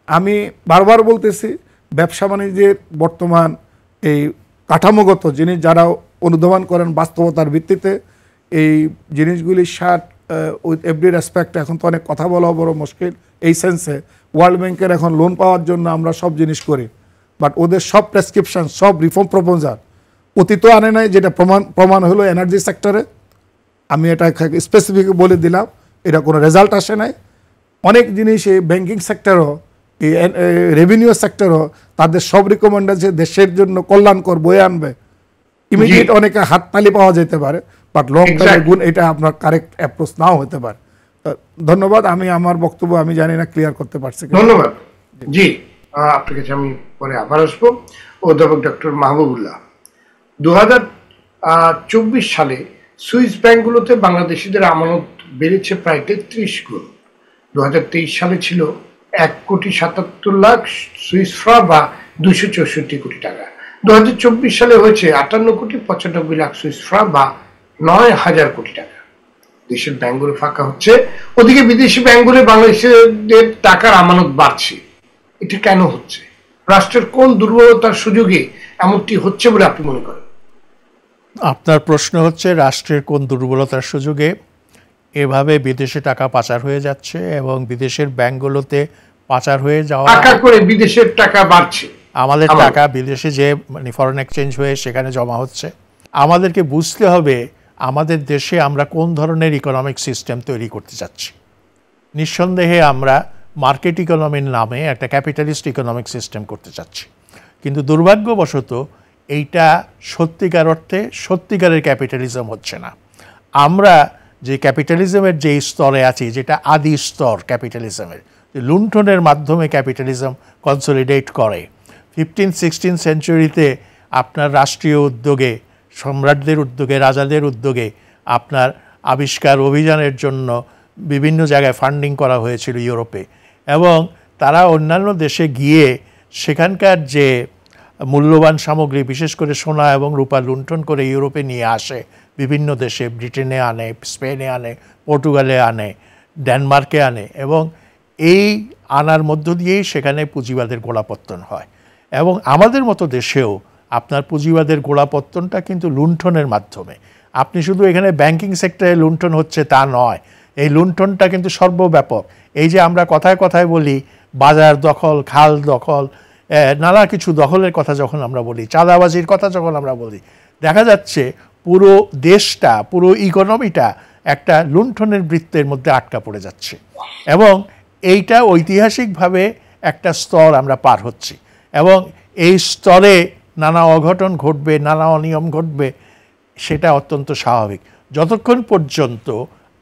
আমি বারবার বলতেছি, ব্যবসা বাণিজ্যের বর্তমান এই কাঠামোগত জিনিস যারা অনুধাবন করেন বাস্তবতার ভিত্তিতে, এই জিনিসগুলি উইথ এভরি রেসপেক্ট, এখন তো অনেক কথা বলা বড় মুশকিল এই সেন্সে, ওয়ার্ল্ড ব্যাংকের এখন লোন পাওয়ার জন্য আমরা সব জিনিস করি, বাট ওদের সব প্রেসক্রিপশন, সব রিফর্ম প্রপোজাল অতীত আনে নাই, যেটা প্রমাণ হলো এনার্জি সেক্টরে। আমি এটা স্পেসিফিক বলে দিলাম, এটা কোনো রেজাল্ট আসে নাই। অনেক জিনিস এই ব্যাংকিং সেক্টরও, এই রেভিনিউ সেক্টরও, তাদের সব রিকমেন্ডেশন দেশের জন্য কল্যাণকর বয়ে আনবে, ইমিডিয়েট অনেকে হাততালি পাওয়া যেতে পারে, বাট লং টার্মের গুণ এটা আপনার কারেক্ট অ্যাপ্রোচ নাও হতে পারে। ধন্যবাদ। আমি আমার বক্তব্য আমি জানি না ক্লিয়ার করতে পারছি। ধন্যবাদ। জি, আপনার কাছে আমি পরে আবার আসবো। অধ্যাপক ডক্টর মাহবুবুল্লাহ, 2024 সালে সুইস ব্যাংকগুলোতে বাংলাদেশিদের আমানত বেড়েছে প্রায় 33 গুণ। 2023 সালে ছিল 1,77,00,000 সুইস ফ্রাঁ বা 264 কোটি টাকা। 2024 সালে হয়েছে 58,95,00,000 সুইস ফ্রাঁ বা 9,000 কোটি টাকা। দেশের ব্যাংকগুলো ফাঁকা হচ্ছে, ওদিকে বিদেশি ব্যাংকগুলো বাংলাদেশের টাকার আমানত বাড়ছে। এটি কেন হচ্ছে? রাষ্ট্রের কোন দুর্বলতার সুযোগে এমনটি হচ্ছে বলে আপনি মনে করেন? আপনার প্রশ্ন হচ্ছে রাষ্ট্রের কোন দুর্বলতার সুযোগে এভাবে বিদেশে টাকা পাচার হয়ে যাচ্ছে এবং বিদেশের ব্যাংকগুলোতে পাচার হয়ে যাওয়া, টাকা করে বিদেশের টাকা বাড়ছে, আমাদের টাকা বিদেশে যে মানে ফরেন এক্সচেঞ্জ হয়ে সেখানে জমা হচ্ছে। আমাদেরকে বুঝতে হবে আমাদের দেশে আমরা কোন ধরনের ইকোনমিক সিস্টেম তৈরি করতে চাচ্ছি। নিঃসন্দেহে আমরা মার্কেট ইকোনমির নামে একটা ক্যাপিটালিস্ট ইকোনমিক সিস্টেম করতে চাচ্ছি। কিন্তু দুর্ভাগ্যবশত এইটা সত্যিকার অর্থে সত্যিকারের ক্যাপিটালিজম হচ্ছে না। আমরা যে ক্যাপিটালিজমের যে স্তরে আছি, যেটা আদি স্তর ক্যাপিটালিজমের, লুণ্ঠনের মাধ্যমে ক্যাপিটালিজম কনসলিডেট করে। 15-16 সেঞ্চুরিতে আপনার রাষ্ট্রীয় উদ্যোগে, সম্রাটদের উদ্যোগে, রাজাদের উদ্যোগে আপনার আবিষ্কার অভিযানের জন্য বিভিন্ন জায়গায় ফান্ডিং করা হয়েছিল ইউরোপে, এবং তারা অন্যান্য দেশে গিয়ে সেখানকার যে মূল্যবান সামগ্রী, বিশেষ করে সোনা এবং রূপা লুণ্ঠন করে ইউরোপে নিয়ে আসে বিভিন্ন দেশে, ব্রিটেনে আনে, স্পেনে আনে, পর্তুগালে আনে, ডেনমার্কে আনে, এবং এই আনার মধ্য দিয়েই সেখানে পুঁজিবাদের গোড়াপত্তন হয়। এবং আমাদের মতো দেশেও আপনার পুঁজিবাদের গোড়াপত্তনটা কিন্তু লুণ্ঠনের মাধ্যমে। আপনি শুধু এখানে ব্যাংকিং সেক্টরে লুণ্ঠন হচ্ছে তা নয়, এই লুণ্ঠনটা কিন্তু সর্বব্যাপক। এই যে আমরা কথায় কথায় বলি বাজার দখল, খাল দখল, নানা কিছু দখলের কথা যখন আমরা বলি, চাঁদাবাজির কথা যখন আমরা বলি, দেখা যাচ্ছে পুরো দেশটা, পুরো ইকোনমিটা একটা লুণ্ঠনের বৃত্তের মধ্যে আটকা পড়ে যাচ্ছে। এবং এইটা ঐতিহাসিকভাবে একটা স্তর আমরা পার হচ্ছি, এবং এই স্তরে নানা অঘটন ঘটবে, নানা অনিয়ম ঘটবে, সেটা অত্যন্ত স্বাভাবিক। যতক্ষণ পর্যন্ত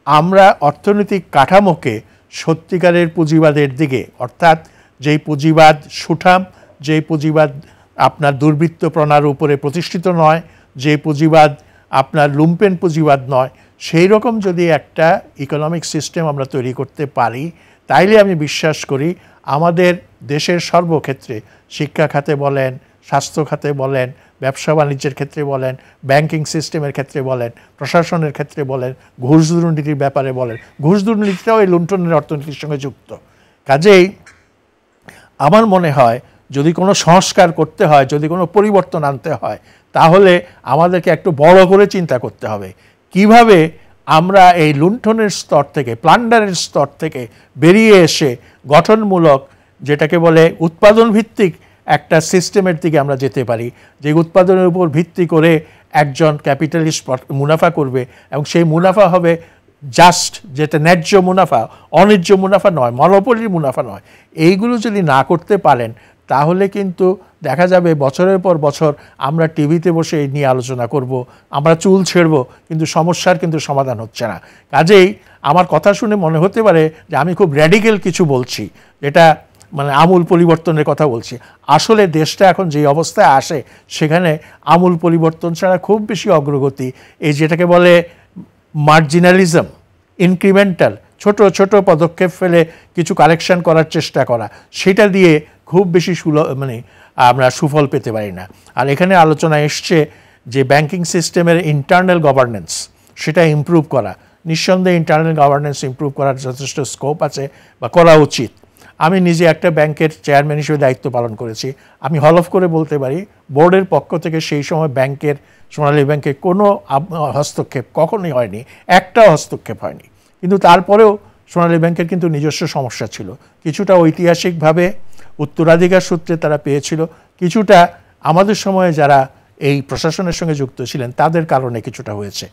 আমরা অর্থনৈতিক কাঠামোকে সত্যিকারের পুঁজিবাদের দিকে, অর্থাৎ যেই পুঁজিবাদ সুঠাম, যেই পুঁজিবাদ আপনার দুর্বৃত্ত প্রণার উপরে প্রতিষ্ঠিত নয়, যে পুঁজিবাদ আপনার লুম্পেন পুঁজিবাদ নয়, সেই রকম যদি একটা ইকোনমিক সিস্টেম আমরা তৈরি করতে পারি, তাইলে আমি বিশ্বাস করি আমাদের দেশের সর্বক্ষেত্রে, শিক্ষা খাতে বলেন, স্বাস্থ্য খাতে বলেন, ব্যবসা বাণিজ্যের ক্ষেত্রে বলেন, ব্যাংকিং সিস্টেমের ক্ষেত্রে বলেন, প্রশাসনের ক্ষেত্রে বলেন, ঘুষ দুর্নীতির ব্যাপারে বলেন, ঘুষ দুর্নীতিটাও এই লুণ্ঠনের অর্থনীতির সঙ্গে যুক্ত। কাজেই আমার মনে হয় যদি কোনো সংস্কার করতে হয়, যদি কোনো পরিবর্তন আনতে হয়, তাহলে আমাদেরকে একটু বড় করে চিন্তা করতে হবে কিভাবে আমরা এই লুণ্ঠনের স্তর থেকে, প্লান্ডারের স্তর থেকে বেরিয়ে এসে গঠনমূলক, যেটাকে বলে উৎপাদন ভিত্তিক একটা সিস্টেমের দিকে আমরা যেতে পারি, যে উৎপাদনের উপর ভিত্তি করে একজন ক্যাপিটালিস্ট মুনাফা করবে, এবং সেই মুনাফা হবে জাস্ট, যেটা ন্যায্য মুনাফা, অন্যায্য মুনাফা নয়, মনোপলির মুনাফা নয়। এইগুলো যদি না করতে পারেন, তাহলে কিন্তু দেখা যাবে বছরের পর বছর আমরা টিভিতে বসে এই নিয়ে আলোচনা করব, আমরা চুল ছেড়ব, কিন্তু সমস্যার কিন্তু সমাধান হচ্ছে না। কাজেই আমার কথা শুনে মনে হতে পারে যে আমি খুব র্যাডিক্যাল কিছু বলছি, যেটা মানে আমূল পরিবর্তনের কথা বলছি। আসলে দেশটা এখন যে অবস্থায় আসে, সেখানে আমূল পরিবর্তন ছাড়া খুব বেশি অগ্রগতি, এই যেটাকে বলে মার্জিনালিজম, ইনক্রিমেন্টাল, ছোট ছোট পদক্ষেপ ফেলে কিছু কারেকশন করার চেষ্টা করা, সেটা দিয়ে খুব বেশি আমরা সুফল পেতে পারি না। আর এখানে আলোচনা এসছে যে ব্যাংকিং সিস্টেমের ইন্টারনাল গভর্নেন্স, সেটা ইমপ্রুভ করা। নিঃসন্দেহে ইন্টারনাল গভর্নেন্স ইমপ্রুভ করার যথেষ্ট স্কোপ আছে বা করা উচিত। আমি নিজে একটা ব্যাংকের চেয়ারম্যান হিসেবে দায়িত্ব পালন করেছি। আমি হলফ করে বলতে পারি, বোর্ডের পক্ষ থেকে সেই সময় ব্যাংকের, সোনালী ব্যাংকে কোনো হস্তক্ষেপ কখনোই হয়নি, একটাও হস্তক্ষেপ হয়নি। কিন্তু তারপরেও সোনালী ব্যাংকের কিন্তু নিজস্ব সমস্যা ছিল। কিছুটা ঐতিহাসিকভাবে উত্তরাধিকার সূত্রে তারা পেয়েছিল, কিছুটা আমাদের সময়ে যারা এই প্রশাসনের সঙ্গে যুক্ত ছিলেন তাদের কারণে কিছুটা হয়েছে।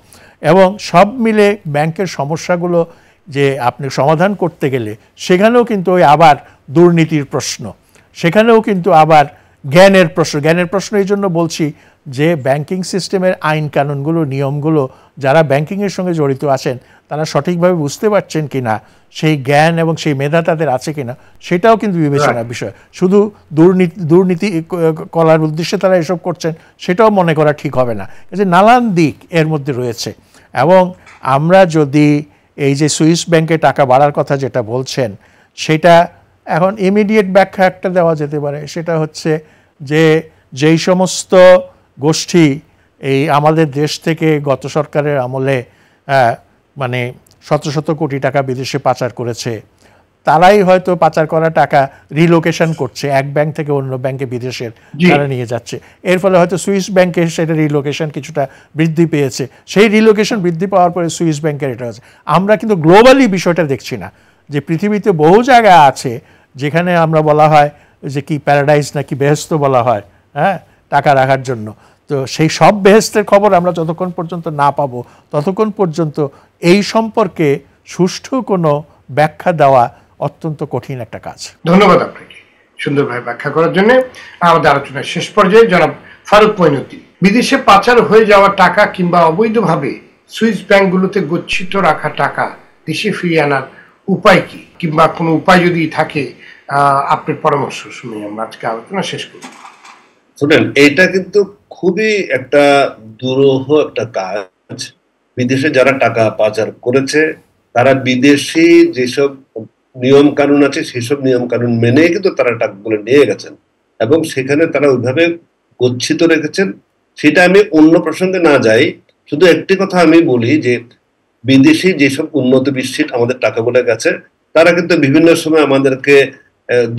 এবং সব মিলে ব্যাংকের সমস্যাগুলো যে আপনি সমাধান করতে গেলে, সেখানেও কিন্তু ওই আবার দুর্নীতির প্রশ্ন, সেখানেও কিন্তু আবার জ্ঞানের প্রশ্ন। জ্ঞানের প্রশ্ন এই জন্য বলছি যে ব্যাংকিং সিস্টেমের আইন কানুনগুলো, নিয়মগুলো যারা ব্যাংকিংয়ের সঙ্গে জড়িত আছেন তারা সঠিকভাবে বুঝতে পারছেন কি না, সেই জ্ঞান এবং সেই মেধা তাদের আছে কি না, সেটাও কিন্তু বিবেচনার বিষয়। শুধু দুর্নীতি করার উদ্দেশ্যে তারা এসব করছেন, সেটাও মনে করা ঠিক হবে না। যে নানান দিক এর মধ্যে রয়েছে। এবং আমরা যদি এই যে সুইস ব্যাংকে টাকা বাড়ার কথা যেটা বলছেন, সেটা এখন ইমিডিয়েট ব্যাখ্যা একটা দেওয়া যেতে পারে। সেটা হচ্ছে যে যেই সমস্ত গোষ্ঠী এই আমাদের দেশ থেকে গত সরকারের আমলে মানে শত শত কোটি টাকা বিদেশে পাচার করেছে, তারাই হয়তো পাচার করা টাকা রিলোকেশন করছে, এক ব্যাংক থেকে অন্য ব্যাংকে বিদেশের তারা নিয়ে যাচ্ছে। এর ফলে হয়তো সুইস ব্যাংকে সেটা রিলোকেশন কিছুটা বৃদ্ধি পেয়েছে। সেই রিলোকেশন বৃদ্ধি পাওয়ার পরে সুইস ব্যাংকের এটা হচ্ছে। আমরা কিন্তু গ্লোবালি বিষয়টা দেখছি না, যে পৃথিবীতে বহু জায়গা আছে যেখানে আমরা বলা হয় যে কি প্যারাডাইস নাকি বেহেশত বলা হয়, হ্যাঁ, টাকা রাখার জন্য। তো সেই সব বেহেশতের খবর আমরা যতক্ষণ পর্যন্ত না পাবো, ততক্ষণ পর্যন্ত এই সম্পর্কে সুষ্ঠু কোনো ব্যাখ্যা দেওয়া অত্যন্ত কঠিন একটা কাজ। ধন্যবাদ আপনাকে সুন্দরভাবে ব্যাখ্যা করার জন্য। আমাদের আলোচনার শেষ পর্যায়ে জনাব ফারুক মঈনুদ্দিন, বিদেশে পাচার হয়ে যাওয়া টাকা কিংবা অবৈধভাবে সুইস ব্যাংকগুলোতে গচ্ছিত রাখা টাকা দেশে ফিরিয়ে আনার উপায় কি, কিংবা কোনো উপায় যদি থাকে আপনার পরামর্শ শুনে আমরা আজকে আলোচনা শেষ করব। শুনেন, এটা কিন্তু খুবই একটা দুরূহ একটা কাজ। বিদেশে যারা টাকা পাচার করেছে তারা বিদেশি যেসব নিয়ম কানুন আছে সেসব নিয়ম কানুন মেনে কিন্তু তারা টাকাগুলো নিয়ে গেছেন এবং সেখানে তারা ওইভাবে গচ্ছিত রেখেছেন। সেটা আমি অন্য প্রসঙ্গে না যাই, শুধু একটি কথা আমি বলি যে বিদেশি যেসব উন্নত বিশ্বের আমাদের টাকাগুলো গেছে তারা কিন্তু বিভিন্ন সময় আমাদেরকে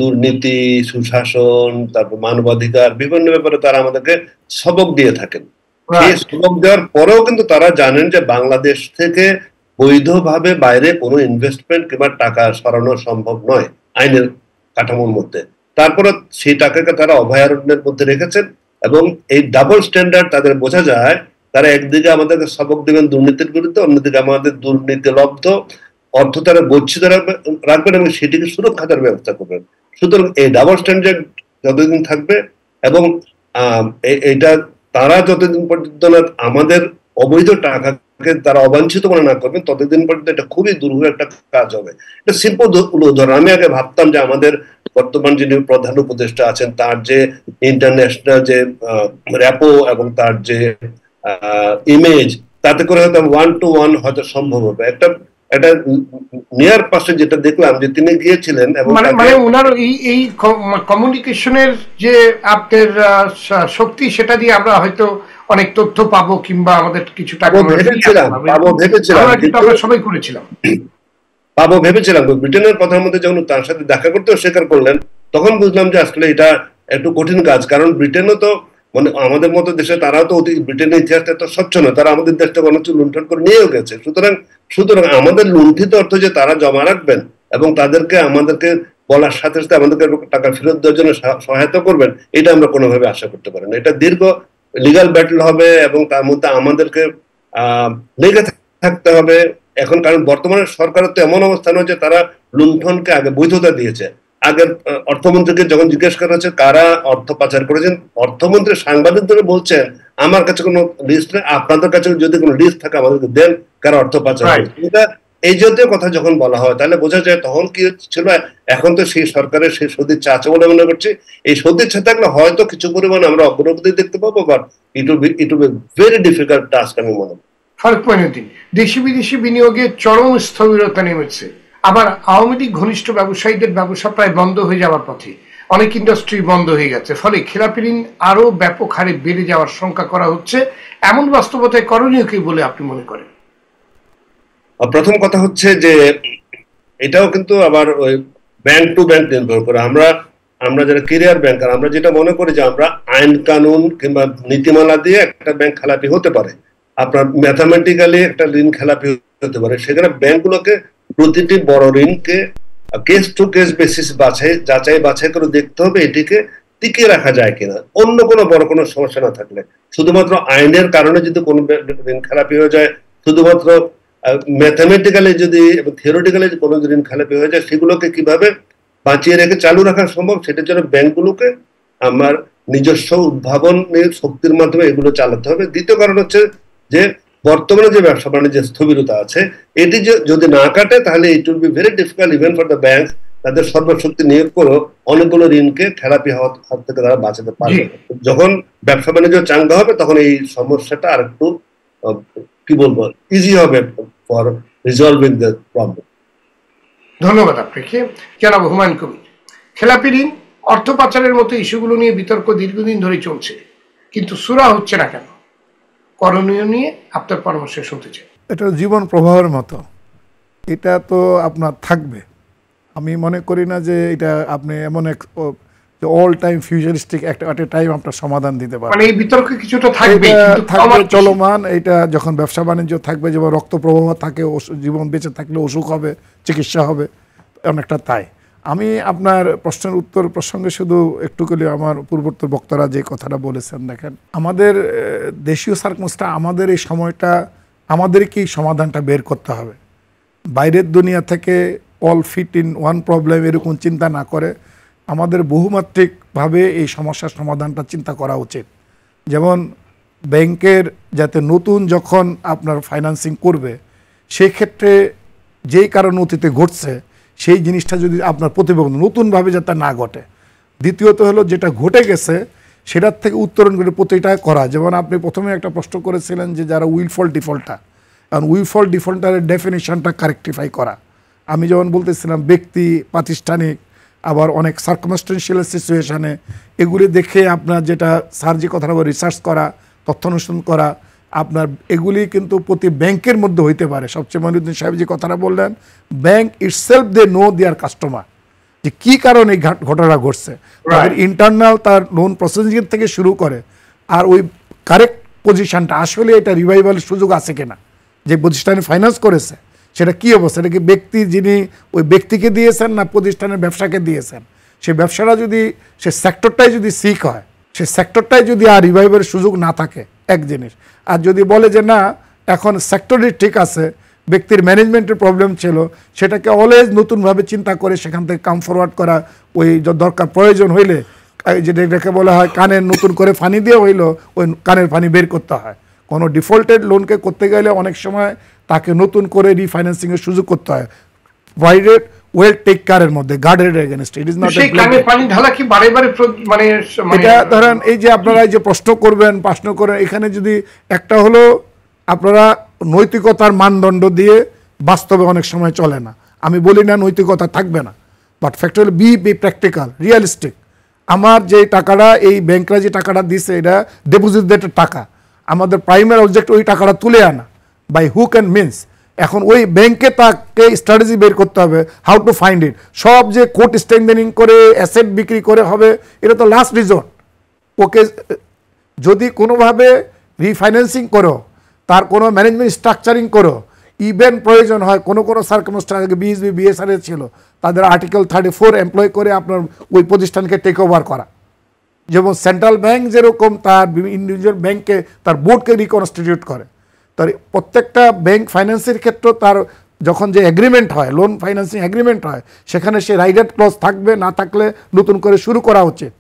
দুর্নীতি, সুশাসন, তারপর মানবাধিকার বিভিন্ন ব্যাপারে তারা আমাদেরকে সবক দিয়ে থাকেন। সেই সবক দেওয়ার পরেও কিন্তু তারা জানেন যে বাংলাদেশ থেকে বৈধভাবে বাইরে কোনো ইনভেস্টমেন্ট কিংবা টাকা সরানো সম্ভব নয় আইনের কাঠামোর মধ্যে। তারপরে সেই টাকাকে তারা অভয়ারণ্যের মধ্যে রেখেছেন এবং এই ডাবল স্ট্যান্ডার্ড তাদের বোঝা যায়। তারা একদিকে আমাদেরকে সবক দেবেন দুর্নীতির বিরুদ্ধে, অন্যদিকে আমাদের দুর্নীতি লব্ধ অর্থ তারা গচ্ছিত রাখবেন এবং সেটিকে সুরক্ষা দেওয়ার ব্যবস্থা করবেন। সুতরাং এই ডাবল স্ট্যান্ডার্ড যতদিন থাকবে এবং এটা তারা যতদিন পর্যন্ত আমাদের অবৈধ টাকাকে তারা অবাঞ্ছিত মনে না করবেন ততদিন পর্যন্ত এটা খুবই দুরূহ একটা কাজ হবে। এটা সিম্পল উদাহরণ, আমি আগে ভাবতাম যে আমাদের বর্তমান যিনি প্রধান উপদেষ্টা আছেন তার যে ইন্টারন্যাশনাল যে র্যাপো এবং তার যে ইমেজ, তাতে করে হয়তো 1-to-1 হয়তো সম্ভব হবে। একটা নিয়ার পাশে যেটা দেখলাম যে তিনি গিয়েছিলেন এবং মানে ওনার এই কমিউনিকেশনের যে আপনার শক্তি, সেটা দিয়ে আমরা হয়তো অনেক তথ্য পাবো কিংবা আমাদের কিছু টাকা সবাই করেছিলাম পাবো ভেবেছিলাম। ব্রিটেনের কথার মধ্যে যখন তার সাথে দেখা করতেও স্বীকার করলেন তখন বুঝলাম যে আসলে এটা একটু কঠিন কাজ, কারণ ব্রিটেনও তো মানে আমাদের মতো দেশে তারাও তো ব্রিটেনের ইতিহাসটা এত স্বচ্ছ নয়, তারা আমাদের দেশটাকে অনেক লুণ্ঠন করে নিয়েও গেছে। সুতরাং আমাদের লুণ্ঠিত অর্থ যে তারা জমা রাখবেন এবং তাদেরকে আমাদেরকে বলার সাথে সাথে আমাদেরকে টাকা ফেরত দেওয়ার জন্য সহায়তা করবেন, এটা আমরা কোনোভাবে আশা করতে পারি না। এটা দীর্ঘ লিগাল ব্যাটল হবে এবং তার মধ্যে আমাদেরকে লেগে থাকতে হবে এখন, কারণ বর্তমানে সরকারের তো এমন অবস্থান হয়েছে তারা লুণ্ঠনকে আগে বৈধতা দিয়েছে। আগের অর্থমন্ত্রীকে যখন জিজ্ঞেস করা হচ্ছে কারা অর্থ পাচার করেছেন, অর্থমন্ত্রী সাংবাদিকদের বলছেন আমার কাছে কোনো লিস্ট নেই, আপনাদের কাছে যদি কোনো লিস্ট থাকে আমাদেরকে দেন কারা অর্থ পাচার করেছে। এটা এই জাতীয় কথা যখন বলা হয় তাহলে বোঝা যায় তখন কি ছিল। এখন তো সেই সরকারের সেই সদিচ্ছা আছে বলে মনে করছি। এই সদিচ্ছা থাকলে হয়তো কিছু পরিমাণে আমরা অগ্রগতি দেখতে পাবো, but it will be very difficult task আমি মনে করি। ফারুক মঈনুদ্দিন, দেশি বিদেশি বিনিয়োগে চরম স্থবিরতা নেমেছে, আবার আওয়ামী লীগ ঘনিষ্ঠ ব্যবসায়ীদের ব্যবসা প্রায় বন্ধ হয়ে যাওয়ার পথে, অনেক ইন্ডাস্ট্রি বন্ধ হয়ে গেছে, ফলে খেলাপি ঋণ আরো ব্যাপক হারে বেড়ে যাওয়ার শঙ্কা করা হচ্ছে। এমন বাস্তবতায় করণীয় কি বলে আপনি মনে করেন? প্রথম কথা হচ্ছে যে এটাও কিন্তু আবার ওই ব্যাংক টু ব্যাংক নির্ভর করে। আমরা যারা ক্যারিয়ার ব্যাংকার আমরা যেটা মনে করি যে আমরা আইন কানুন কিংবা নীতিমালা দিয়ে একটা ব্যাংক খেলাপি হতে পারে, আপনার ম্যাথামেটিক্যালি একটা ঋণ খেলাপি হতে পারে। সেখানে ব্যাংকগুলোকে প্রতিটি বড় ঋণকে কেস টু কেস বেসিস যাচাই বাছাই করে দেখতে হবে এটিকে টিকিয়ে রাখা যায় কিনা। অন্য কোনো বড় কোনো সমস্যা না থাকলে, শুধুমাত্র আইনের কারণে যদি কোনো ঋণ খেলাপি হয়ে যায়, শুধুমাত্র ম্যাথামেটিক্যালি যদি এবং থিওরিটিক্যালি কোনো ঋণ খেলাপি হয়ে যায়, সেগুলোকে কিভাবে বাঁচিয়ে রেখে চালু রাখা সম্ভব সেটার জন্য ব্যাংকগুলোকে আমার নিজস্ব উদ্ভাবনের শক্তির মাধ্যমে এগুলো চালাতে হবে। দ্বিতীয় কারণ হচ্ছে যে বর্তমানে যে ব্যবসা বাণিজ্যের স্থবিরতা আছে এটি যদি না কাটে তাহলে it will be very difficult even for the bank তাদের সর্বশক্তি নিয়োগ করেও অনেকগুলো ঋণকে খেলাপি হওয়ার হাত থেকে তারা বাঁচাতে পারবে। যখন ব্যবসা বাণিজ্য চাঙ্গা হবে তখন এই সমস্যাটা আর একটু কি বলবো ইজি হবে ফর রিজলভিং দ্য প্রবলেম। ধন্যবাদ আপনাকে জনাব হুমায়ুন কবির। খেলাপি ঋণ, অর্থ পাচারের মতো ইস্যুগুলো নিয়ে বিতর্ক দীর্ঘদিন ধরে চলছে, কিন্তু সুরা হচ্ছে না কেন? করণীয় নিয়ে আপনার পরামর্শ শুনতে চাই। এটা জীবন প্রবাহের মতো, এটা তো আপনার থাকবে। আমি মনে করি না যে এটা আপনি এমন এক অল টাইম ফিউচারিস্টিক একটা টাইম আপনার সমাধান দিতে পারেন। মানে এই বিতর্ক কিছুটা থাকবে চলমান। এটা যখন ব্যবসা বাণিজ্য থাকবে, যেমন রক্ত প্রবাহ থাকে, জীবন বেঁচে থাকলে অসুখ হবে, চিকিৎসা হবে, অনেকটা তাই। আমি আপনার প্রশ্নের উত্তর প্রসঙ্গে শুধু একটু করে আমার পূর্ববর্তী বক্তারা যে কথাটা বলেছেন, দেখেন আমাদের দেশীয় সার্কমস্টা আমাদের এই সময়টা আমাদেরকেই সমাধানটা বের করতে হবে। বাইরের দুনিয়া থেকে all fit in one problem এরকম চিন্তা না করে আমাদের বহুমাত্রিকভাবে এই সমস্যার সমাধানটা চিন্তা করা উচিত। যেমন ব্যাংকের যাতে নতুন যখন আপনার ফাইন্যান্সিং করবে সেই ক্ষেত্রে যেই কারণ অতীতে ঘটছে সেই জিনিসটা যদি আপনার প্রতিবন্ধ নতুনভাবে যাতে না ঘটে। দ্বিতীয়ত হলো যেটা ঘটে গেছে সেটার থেকে উত্তরণ করে প্রতিটা করা। যেমন আপনি প্রথমে একটা প্রশ্ন করেছিলেন যে যারা উইলফল ডিফল্টার, কারণ উইলফল ডিফল্টারের ডেফিনিশনটা কারেক্টিফাই করা। আমি যেমন বলতেছিলাম ব্যক্তি, প্রাতিষ্ঠানিক, আবার অনেক সার্কামস্টেন্সিয়াল সিচুয়েশানে এগুলি দেখে আপনার যেটা স্যার যে কথাটা রিসার্চ করা, তথ্য অনুসন্ধান করা, আপনার এগুলি কিন্তু প্রতি ব্যাংকের মধ্যে হইতে পারে। সবচেয়ে মনিরুদ্দিন সাহেব যে কথাটা বললেন, bank itself they know their customer, যে কী কারণে এই ঘটনা ঘটছে, তাদের ইন্টারনাল তার লোন প্রসেসিং থেকে শুরু করে আর ওই কারেক্ট পজিশনটা আসলে এটা রিভাইভালের সুযোগ আছে কিনা, যে প্রতিষ্ঠানে ফাইন্যান্স করেছে সেটা কী অবস্থা, এটা কি ব্যক্তি যিনি ওই ব্যক্তিকে দিয়েছেন না প্রতিষ্ঠানের ব্যবসাকে দিয়েছেন, সেই ব্যবসাটা যদি সে সেক্টরটাই যদি সিক হয়, সে সেক্টরটাই যদি আর রিভাইভালের সুযোগ না থাকে এক জিনিস। আর যদি বলে যে না এখন সেক্টরই ঠিক আছে, ব্যক্তির ম্যানেজমেন্টের প্রবলেম ছিল, সেটাকে অলওয়েজ নতুনভাবে চিন্তা করে সেখান থেকে কাম ফরওয়ার্ড করা, ওই দরকার প্রয়োজন হইলে যেটাকে বলা হয় কানের নতুন করে ফানি দিয়ে হইলো ওই কানের ফানি বের করতে হয়। কোনো ডিফল্টেড লোনকে করতে গেলে অনেক সময় তাকে নতুন করে রিফাইন্যান্সিংয়ের সুযোগ করতে হয়, প্রোভাইডেড ওয়েল টেক কেয়ারের মধ্যে, guarded against. It is not মানে এটা ধরেন এই যে আপনারা এই যে প্রশ্ন করবেন, প্রশ্ন করেন, এখানে যদি একটা হলো আপনারা নৈতিকতার মানদণ্ড দিয়ে বাস্তবে অনেক সময় চলে না। আমি বলি না নৈতিকতা থাকবে না, but factor B practical, realistic. আমার যে টাকাটা এই ব্যাংকরা যে টাকাটা দিছে এটা ডিপোজিটের টাকা, আমাদের প্রাইমারি অবজেক্ট ওই টাকাটা তুলে আনা বাই হুক অ্যান্ড মিনস। এখন ওই ব্যাংকে তাকে স্ট্র্যাটেজি বের করতে হবে হাউ টু ফাইন্ড ইট। সব যে কোর্ট স্ট্রেংথেনিং করে অ্যাসেট বিক্রি করে হবে এটা তো লাস্ট রিজোর্ট। ওকে যদি কোনোভাবে রিফাইন্যান্সিং করো, তার কোনো ম্যানেজমেন্ট স্ট্রাকচারিং করো, ইভেন প্রয়োজন হয় কোনো সার্কামস্ট্যান্স, বিএসবি বিএসআর ছিল তাদের আর্টিকেল 34 এমপ্লয় করে আপনার ওই প্রতিষ্ঠানকে টেক ওভার করা। যেমন সেন্ট্রাল ব্যাংক যেরকম তার ইন্ডিভিজুয়াল ব্যাংককে তার বোর্ডকে রিকনস্টিটিউট করে, তার প্রত্যেকটা ব্যাংক ফাইন্যান্সের ক্ষেত্রে তার যখন যে এগ্রিমেন্ট হয়, লোন ফাইন্যান্সিং এগ্রিমেন্ট হয়, সেখানে সে রাইডার ক্লজ থাকবে, না থাকলে নতুন করে শুরু করা উচিত।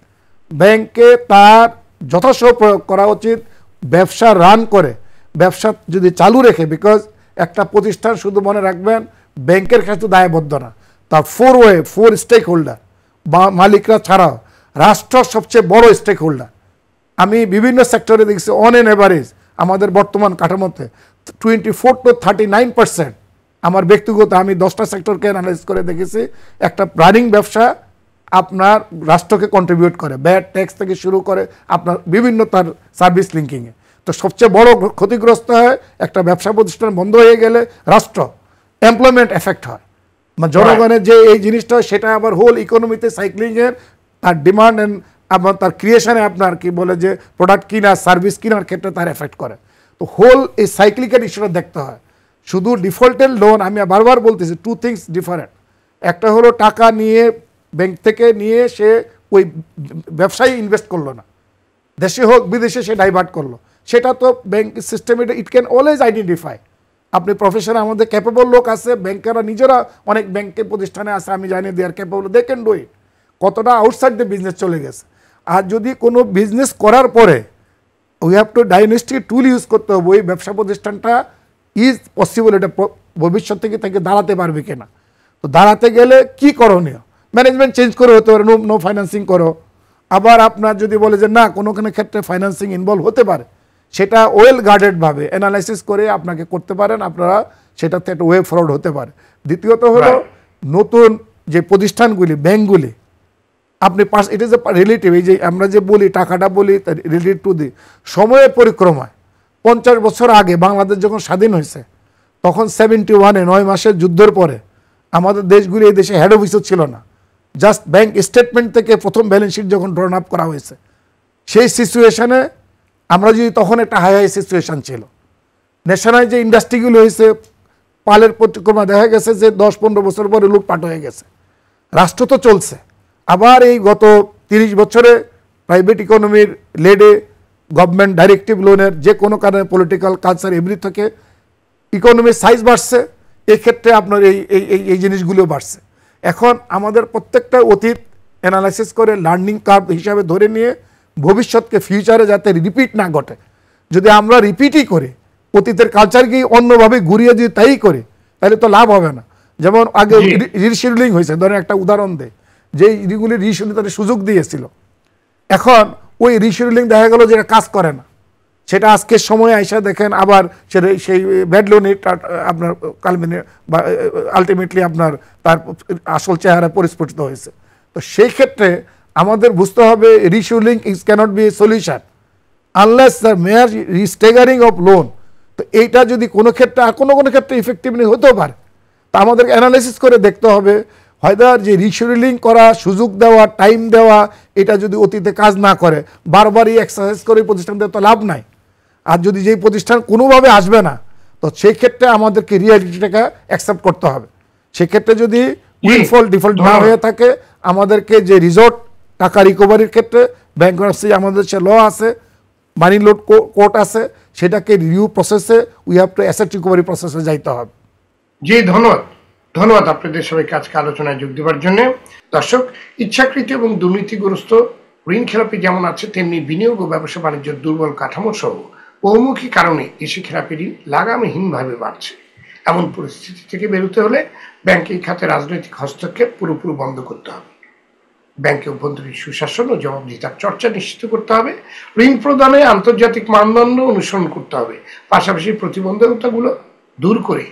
ব্যাংকে তার যথাযথ প্রয়োগ করা উচিত, ব্যবসা রান করে, ব্যবসা যদি চালু রেখে, বিকজ একটা প্রতিষ্ঠান শুধু মনে রাখবেন ব্যাংকের ক্ষেত্রে দায়বদ্ধ না, তার ফোর স্টেক হোল্ডার বা মালিকরা ছাড়াও রাষ্ট্র সবচেয়ে বড় স্টেক হোল্ডার। আমি বিভিন্ন সেক্টরে দেখছি অন এন এভারেজ আমাদের বর্তমান কাঠামোতে 24 to 39% আমার ব্যক্তিগত, আমি 10টা সেক্টরকে অ্যানালাইজ করে দেখেছি, একটা রানিং ব্যবসা আপনার রাষ্ট্রকে কন্ট্রিবিউট করে, ব্যাড ট্যাক্স থেকে শুরু করে আপনার বিভিন্ন তার সার্ভিস লিঙ্কিংয়ে। তো সবচেয়ে বড় ক্ষতিগ্রস্ত হয় একটা ব্যবসা প্রতিষ্ঠান বন্ধ হয়ে গেলে রাষ্ট্র, এমপ্লয়মেন্ট এফেক্ট হয়, মানে জনগণের যে এই জিনিসটা হয় সেটা আবার হোল ইকোনমিতে সাইক্লিংয়ের তার ডিমান্ড অ্যান্ড আবার তার ক্রিয়েশনে আপনার কি বলে যে প্রোডাক্ট কিনা সার্ভিস কেনার ক্ষেত্রে তার এফেক্ট করে। তো হোল এই সাইক্লিক্যাল ইস্যুটা দেখতে হয়। শুধু ডিফল্টের লোন, আমি বারবার বলতেছি টু থিংস ডিফারেন্ট। একটা হলো টাকা নিয়ে ব্যাংক থেকে নিয়ে সে ওই ব্যবসায় ইনভেস্ট করলো না, দেশে হোক বিদেশে সে ডাইভার্ট করলো, সেটা তো bank system it can always identify. আপনি প্রফেশনে আমাদের ক্যাপেবল লোক আছে, ব্যাংকাররা নিজেরা অনেক ব্যাংকের প্রতিষ্ঠানে আছে, আমি জানি they are capable, they can do it. কতটা আউটসাইড দ্য বিজনেস চলে গেছে। আর যদি কোনো বিজনেস করার পরে we have to diagnostic tool use করতে হবে, ওই ব্যবসা প্রতিষ্ঠানটা ইজ পসিবল, এটা ভবিষ্যৎ থেকে তাকে দাঁড়াতে পারবে কিনা। তো দাঁড়াতে গেলে কি করণীয়, ম্যানেজমেন্ট চেঞ্জ করে হতে পারে, নো ফাইন্যান্সিং করো। আবার আপনার যদি বলে যে না কোনোখানে ক্ষেত্রে ফাইন্যান্সিং ইনভলভ হতে পারে, সেটা ওয়েল গার্ডেডভাবে অ্যানালাইসিস করে আপনাকে করতে পারেন, আপনারা সেটাতে একটা ওয়ে ফরওয়ার্ড হতে পারে। দ্বিতীয়ত হলো নতুন যে প্রতিষ্ঠানগুলি, ব্যাংকগুলি, আপনি ইট ইজ এ রিলেটিভ, এই যে আমরা যে বলি টাকাটা বলি রিলেটেড টু দি সময়ের পরিক্রমায়। 50 বছর আগে বাংলাদেশ যখন স্বাধীন হয়েছে তখন 71-এ 9 মাসের যুদ্ধের পরে আমাদের দেশগুলি, এই দেশে হেড অফিসও ছিল না, জাস্ট ব্যাংক স্টেটমেন্ট থেকে প্রথম ব্যালেন্স শিট যখন ড্রন আপ করা হয়েছে, সেই সিচুয়েশনে আমরা যদি তখন একটা হাই সিচুয়েশান ছিল। ন্যাশনাল যে ইন্ডাস্ট্রিগুলো হয়েছে পালের পরিক্রমা, দেখা গেছে যে 10-15 বছর পরে লুটপাট হয়ে গেছে। রাষ্ট্র তো চলছে, আবার এই গত 30 বছরে প্রাইভেট ইকোনমির লেডে গভর্নমেন্ট ডাইরেক্টিভ লোনের যে কোনো কারণে পলিটিক্যাল কালচার এভরি থেকে ইকোনমির সাইজ বাড়ছে, এক্ষেত্রে আপনার এই এই এই জিনিসগুলো বাড়ছে। এখন আমাদের প্রত্যেকটা অতীত অ্যানালাইসিস করে লার্নিং কার্ভ হিসাবে ধরে নিয়ে ভবিষ্যৎকে ফিউচারে যাতে রিপিট না ঘটে, যদি আমরা রিপিটই করি অতীতের কালচারকেই অন্যভাবে ঘুরিয়ে দিয়ে তাই করি, তাহলে তো লাভ হবে না। যেমন আগে রিশিডিউলিং হয়েছে, ধরেন একটা উদাহরণ দেয়, যেই ইগুলি রিশিডিউলিং তাদের সুযোগ দিয়েছিল, এখন ওই রিশিডিউলিং দেখা গেল যেটা কাজ করে না, সেটা আজকের সময়ে আইসা দেখেন আবার সেই ব্যাড লোনে আপনার কালমিনে বা আলটিমেটলি আপনার তার আসল চেহারা পরিস্ফুটিত হয়েছে। তো সেই ক্ষেত্রে আমাদের বুঝতে হবে rescheduling is cannot be a solution unless the mere restaggering of loan. তো এইটা যদি কোনো ক্ষেত্রে আর কোনো ক্ষেত্রে ইফেক্টিভলি হতেও পারে, তা আমাদের অ্যানালাইসিস করে দেখতে হবে হয়তো যে রিশিডিউলিং করা, সুযোগ দেওয়া, টাইম দেওয়া, এটা যদি অতীতে কাজ না করে, বারবারই এক্সারসাইজ করে প্রতিষ্ঠান দেওয়া তো লাভ নাই। আর যদি যেই প্রতিষ্ঠান কোনোভাবে আসবে না, তো সেই ক্ষেত্রে আমাদেরকে রিয়ালিটিটাকে অ্যাকসেপ্ট করতে হবে। সেক্ষেত্রে যদি উইনফল ডিফল্ট না হয়ে থাকে, আমাদেরকে যে রিজোর্ট টাকা রিকভারির ক্ষেত্রে ব্যাংকরাপসি আমাদের সে ল আছে, মানি লোড কোর্ট আছে, সেটাকে রিভিউ প্রসেসে we have to asset recovery প্রসেসে যাইতে হবে। জি, ধন্যবাদ আপনাদের সবাইকে আজকে আলোচনায় যোগ দেওয়ার জন্য। দর্শক, ইচ্ছাকৃত এবং দুর্নীতিগ্রস্ত ঋণ খেলাপি যেমন আছে, তেমনি বিনিয়োগ ও ব্যবসা বাণিজ্যের দুর্বল কাঠামো সহ বহুমুখী কারণে দেশে খেলাপি ঋণ লাগামহীনভাবে বাড়ছে। এমন পরিস্থিতি থেকে বেরোতে হলে ব্যাংকিং খাতে রাজনৈতিক হস্তক্ষেপ পুরোপুরি বন্ধ করতে হবে। ব্যাংকে অভ্যন্তরীণ সুশাসন ও জবাবদিহিতার চর্চা নিশ্চিত করতে হবে। ঋণ প্রদানে আন্তর্জাতিক মানদণ্ড অনুসরণ করতে হবে। পাশাপাশি প্রতিবন্ধকতাগুলো দূর করে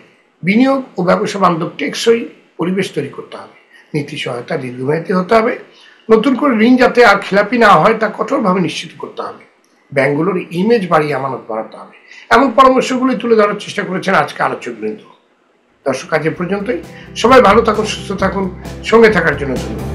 বিনিয়োগ ও ব্যবসা বান্ধব টেকসই পরিবেশ তৈরি করতে হবে। নীতি সহায়তা দীর্ঘমেয়াদী হতে হবে। নতুন করে ঋণ যাতে আর খেলাপি না হয় তা কঠোরভাবে নিশ্চিত করতে হবে। ব্যাংকগুলোর ইমেজ বাড়িয়ে আমানত বাড়াতে হবে। এমন পরামর্শগুলি তুলে ধরার চেষ্টা করেছেন আজকে আলোচকবৃন্দ। দর্শক, আজ এ পর্যন্তই। সবাই ভালো থাকুন, সুস্থ থাকুন, সঙ্গে থাকার জন্য ধন্যবাদ।